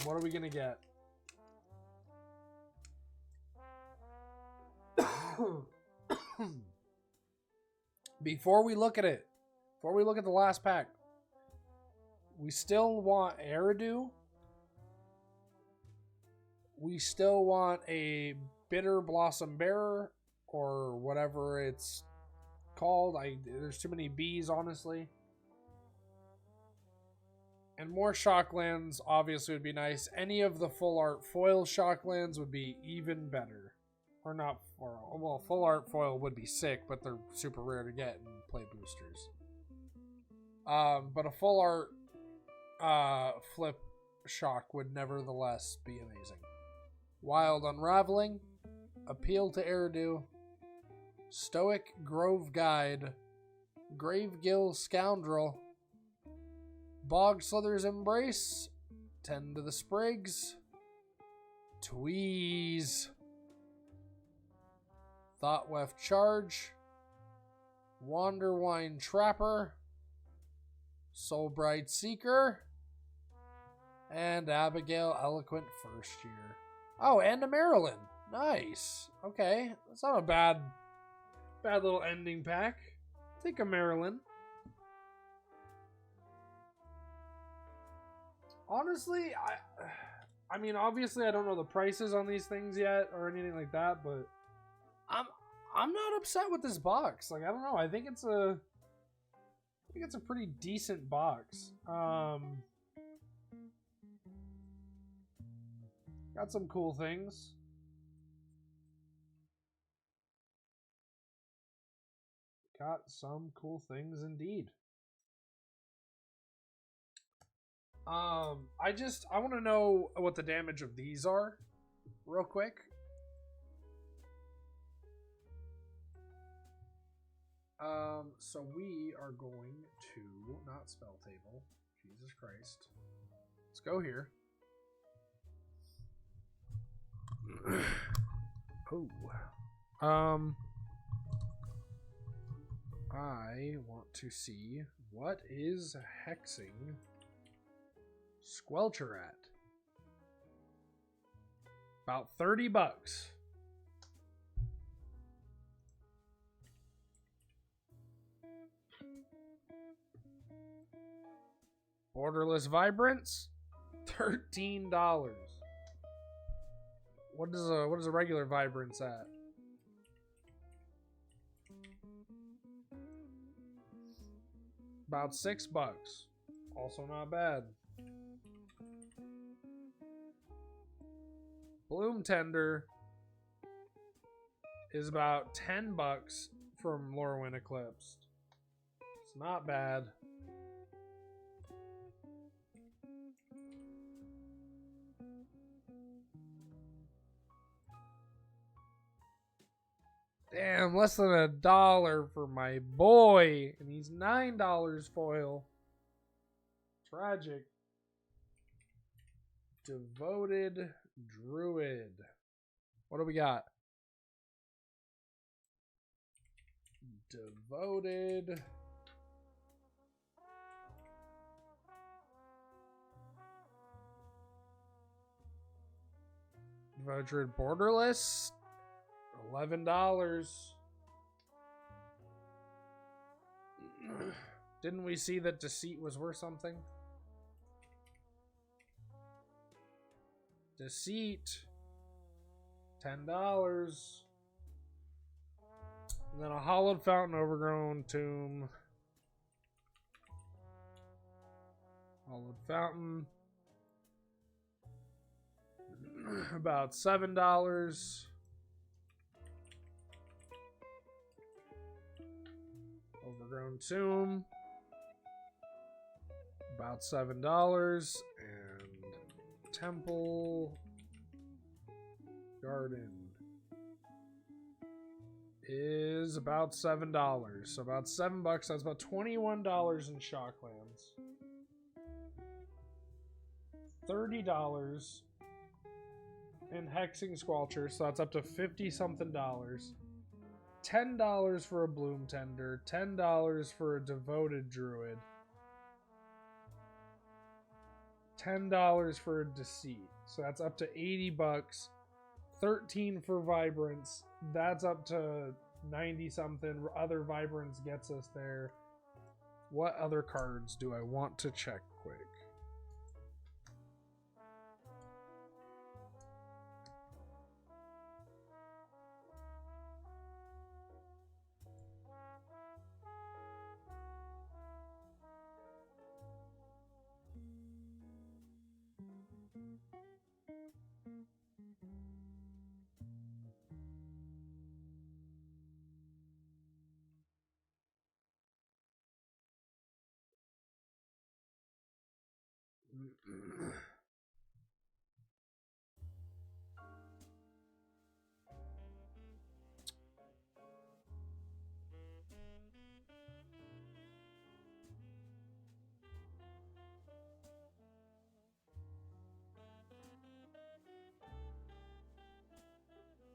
What are we going to get? Before we look at it, before we look at the last pack, we still want Eridu. We still want a Bitter Blossom Bearer, or whatever it's called. There's too many B's, honestly. And more Shocklands obviously would be nice. Any of the full art foil Shocklands would be even better. Or not, well, full art foil would be sick, but they're super rare to get in play boosters. But a full art flip shock would nevertheless be amazing. Wild Unraveling, Appeal to Eridu, Stoic Grove Guide, Gravegill Scoundrel, Bog Slither's Embrace, Tend to the Sprigs, Tweeze, Thoughtweft Charge, Wanderwine Trapper, Soulbright Seeker, and Abigail Eloquent First Year. Oh, and a Marilyn. Nice. Okay, that's not a bad little ending pack. Take a Marilyn. Honestly, I mean, obviously, I don't know the prices on these things yet or anything like that, but I'm not upset with this box. Like, I don't know. I think it's a pretty decent box. Got some cool things. Got some cool things indeed. I want to know what the damage of these are real quick. So we are going to not spell table. Jesus Christ. Let's go here. Oh. I want to see what is Hexing Squelcher at. About $30. Borderless Vibrance, $13. What is a regular Vibrance at? About $6. Also not bad. Bloom Tender is about $10 from Lorwyn Eclipsed. It's not bad. Damn, less than $1 for my boy. And he's $9 foil. Tragic. Devoted Druid. What do we got? Devoted. Devoted Druid Borderless. $11. Didn't we see that Deceit was worth something? Deceit. $10. And then a Hollowed Fountain, Overgrown Tomb. Hollowed Fountain. About $7. Overgrown Tomb. About $7. And Temple Garden is about $7. So about $7. That's about $21 in Shocklands. $30 in Hexing Squelcher, so that's up to $50-something. $10 for a Bloom Tender, $10 for a Devoted Druid, $10 for a Deceit, so that's up to $80. $13 for Vibrance, that's up to 90-something. Other Vibrance gets us there. What other cards do I want to check quick?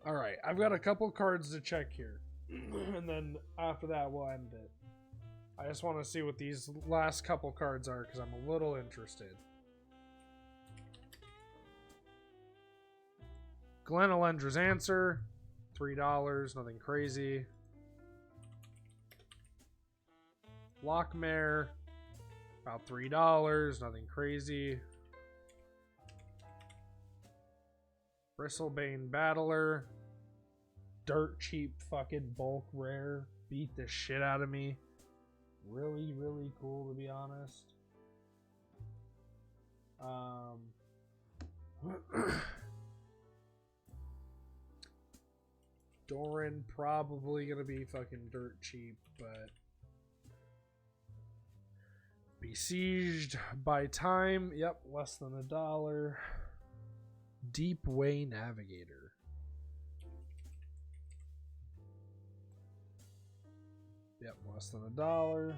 All right, I've got a couple cards to check here, and then after that we'll end it. I just want to see what these last couple cards are because I'm a little interested. Glen Elendra's Answer, $3, nothing crazy. Lockmare, about $3, nothing crazy. Bristlebane Battler, dirt cheap fucking bulk rare, beat the shit out of me. Really, really cool to be honest. Doran probably gonna be fucking dirt cheap, but Besieged by Time, yep, less than $1. Deep Way Navigator. Yep, less than $1.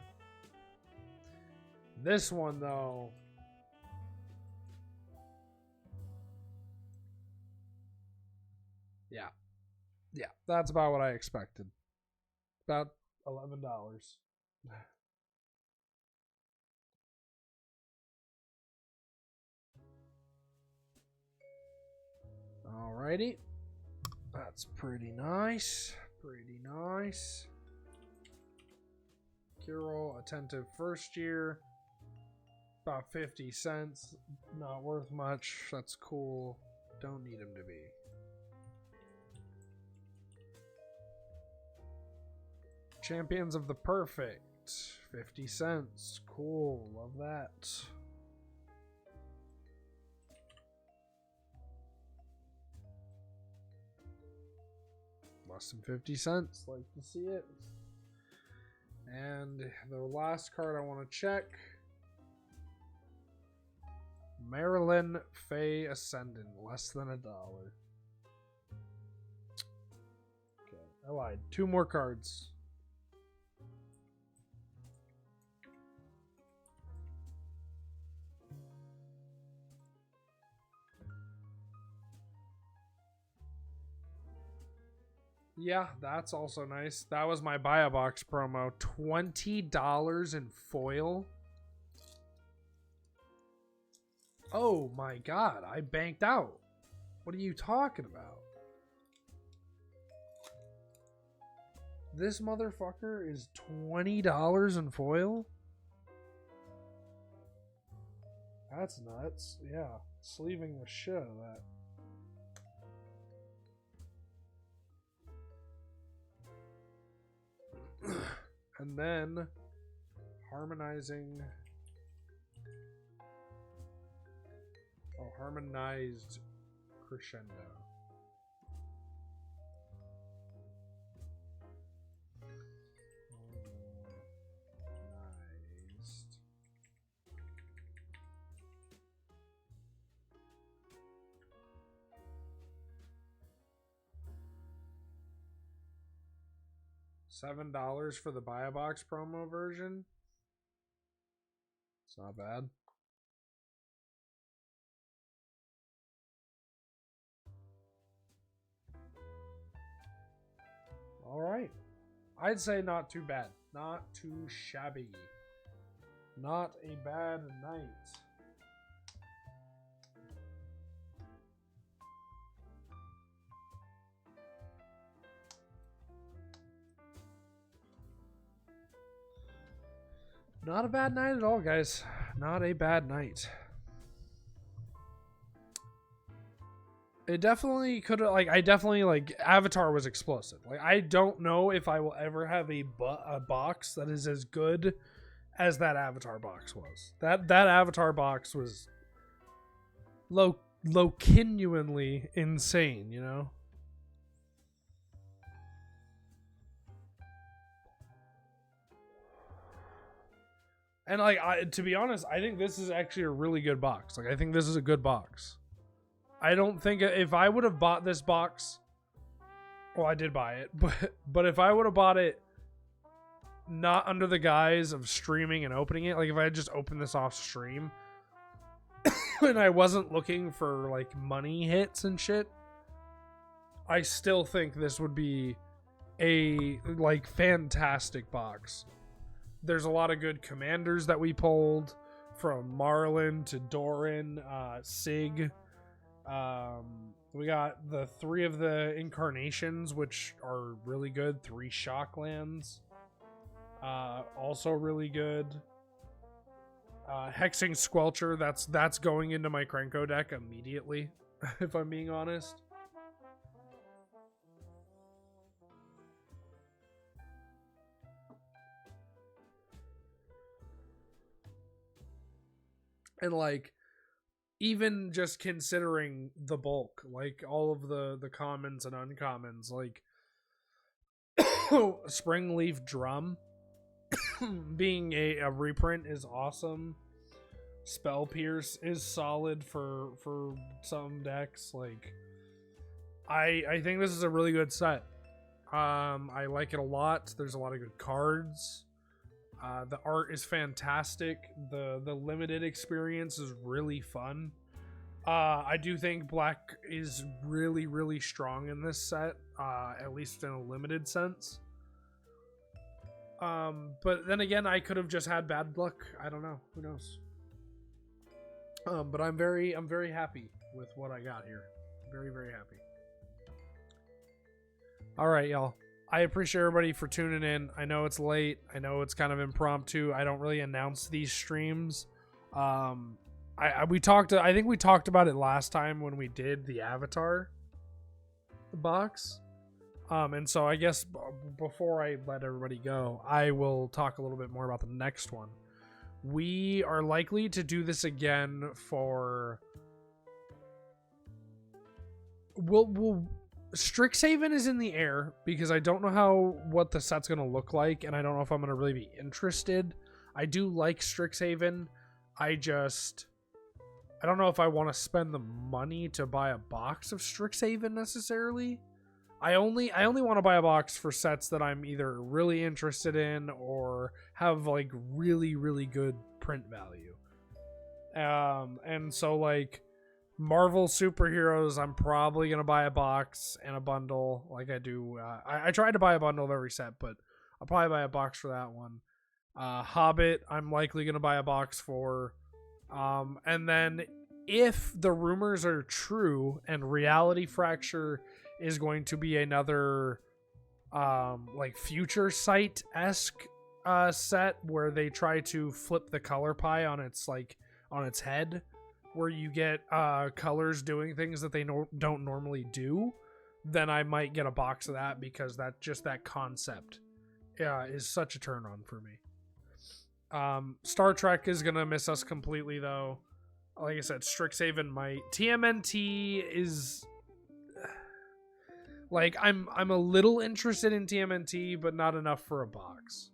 This one though, yeah, that's about what I expected. About $11. Alrighty, that's pretty nice. Pretty nice. Kirill, Attentive First Year, about 50 cents. Not worth much. That's cool. Don't need him to be. Champions of the Perfect, 50 cents. Cool. Love that. less than 50 cents. Like to see it. And the last card I want to check. Marilyn Faye Ascendant, less than $1. Okay, I lied. 2 more cards. Yeah, that's also nice. That was my buy a box promo. $20 in foil. Oh my god, I banked out. What are you talking about? This motherfucker is $20 in foil? That's nuts. Yeah, sleeving the shit out of that. And then harmonizing. Oh, harmonized crescendo. Harmonized. $7 for the buy a box promo version. It's not bad. All right. I'd say not too bad. Not too shabby. Not a bad night. Not a bad night at all, guys. Not a bad night. It definitely could have, like, Avatar was explosive. Like, I don't know if I will ever have a box that is as good as that Avatar box was. That Avatar box was low-genuinely insane, you know? And, like, to be honest, I think this is actually a really good box. Like, I think this is a good box. I don't think if I would have bought this box, well, I did buy it, but if I would have bought it not under the guise of streaming and opening it, like if I had just opened this off stream and I wasn't looking for like money hits and shit, I still think this would be a like fantastic box. There's a lot of good commanders that we pulled, from Marlin to Doran, Sig. We got the 3 of the incarnations, which are really good. 3 Shocklands, also really good. Hexing Squelcher, that's going into my Krenko deck immediately, if I'm being honest. And like, even just considering the bulk, like all of the commons and uncommons, like Springleaf Drum being a reprint is awesome. Spell Pierce is solid for some decks. Like, I think this is a really good set. I like it a lot. There's a lot of good cards. The art is fantastic. The limited experience is really fun. I do think black is really, really strong in this set, at least in a limited sense. But then again, I could have just had bad luck. I don't know. Who knows? But I'm very happy with what I got here. Very, very happy. All right, y'all. I appreciate everybody for tuning in. I know it's late. I know it's kind of impromptu. I don't really announce these streams. I think we talked about it last time when we did the Avatar box. And so I guess before I let everybody go, I will talk a little bit more about the next one. We are likely to do this again for... Strixhaven is in the air because I don't know what the set's going to look like, and I don't know if I'm going to really be interested. I do like Strixhaven. I don't know if I want to spend the money to buy a box of Strixhaven necessarily. I only want to buy a box for sets that I'm either really interested in or have like really, really good print value. And so like Marvel superheroes, I'm probably going to buy a box and a bundle like I do. I tried to buy a bundle of every set, but I'll probably buy a box for that one. Hobbit, I'm likely going to buy a box for. And then if the rumors are true and Reality Fracture is going to be another like Future Sight-esque set where they try to flip the color pie on its head, where you get colors doing things that they don't normally do, then I might get a box of that, because that concept is such a turn on for me. Star Trek is gonna miss us completely though. Like I said, Strixhaven might. TMNT is like I'm a little interested in TMNT, but not enough for a box.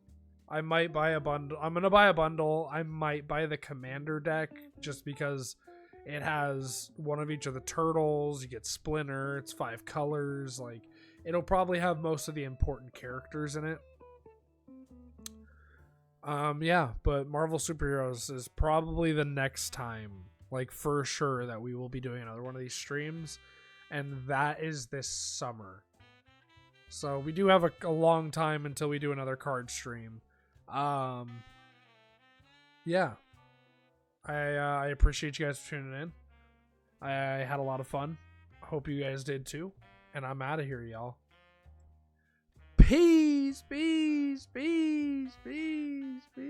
I might buy a bundle. I'm gonna buy a bundle. I might buy the Commander deck just because it has one of each of the turtles. You get Splinter. It's 5 colors. Like, it'll probably have most of the important characters in it. Yeah, but Marvel Superheroes is probably the next time, like for sure, that we will be doing another one of these streams, and that is this summer. So we do have a long time until we do another card stream. Yeah, I appreciate you guys for tuning in. I had a lot of fun. Hope you guys did too, and I'm out of here, y'all. Peace, peace, peace, peace, peace.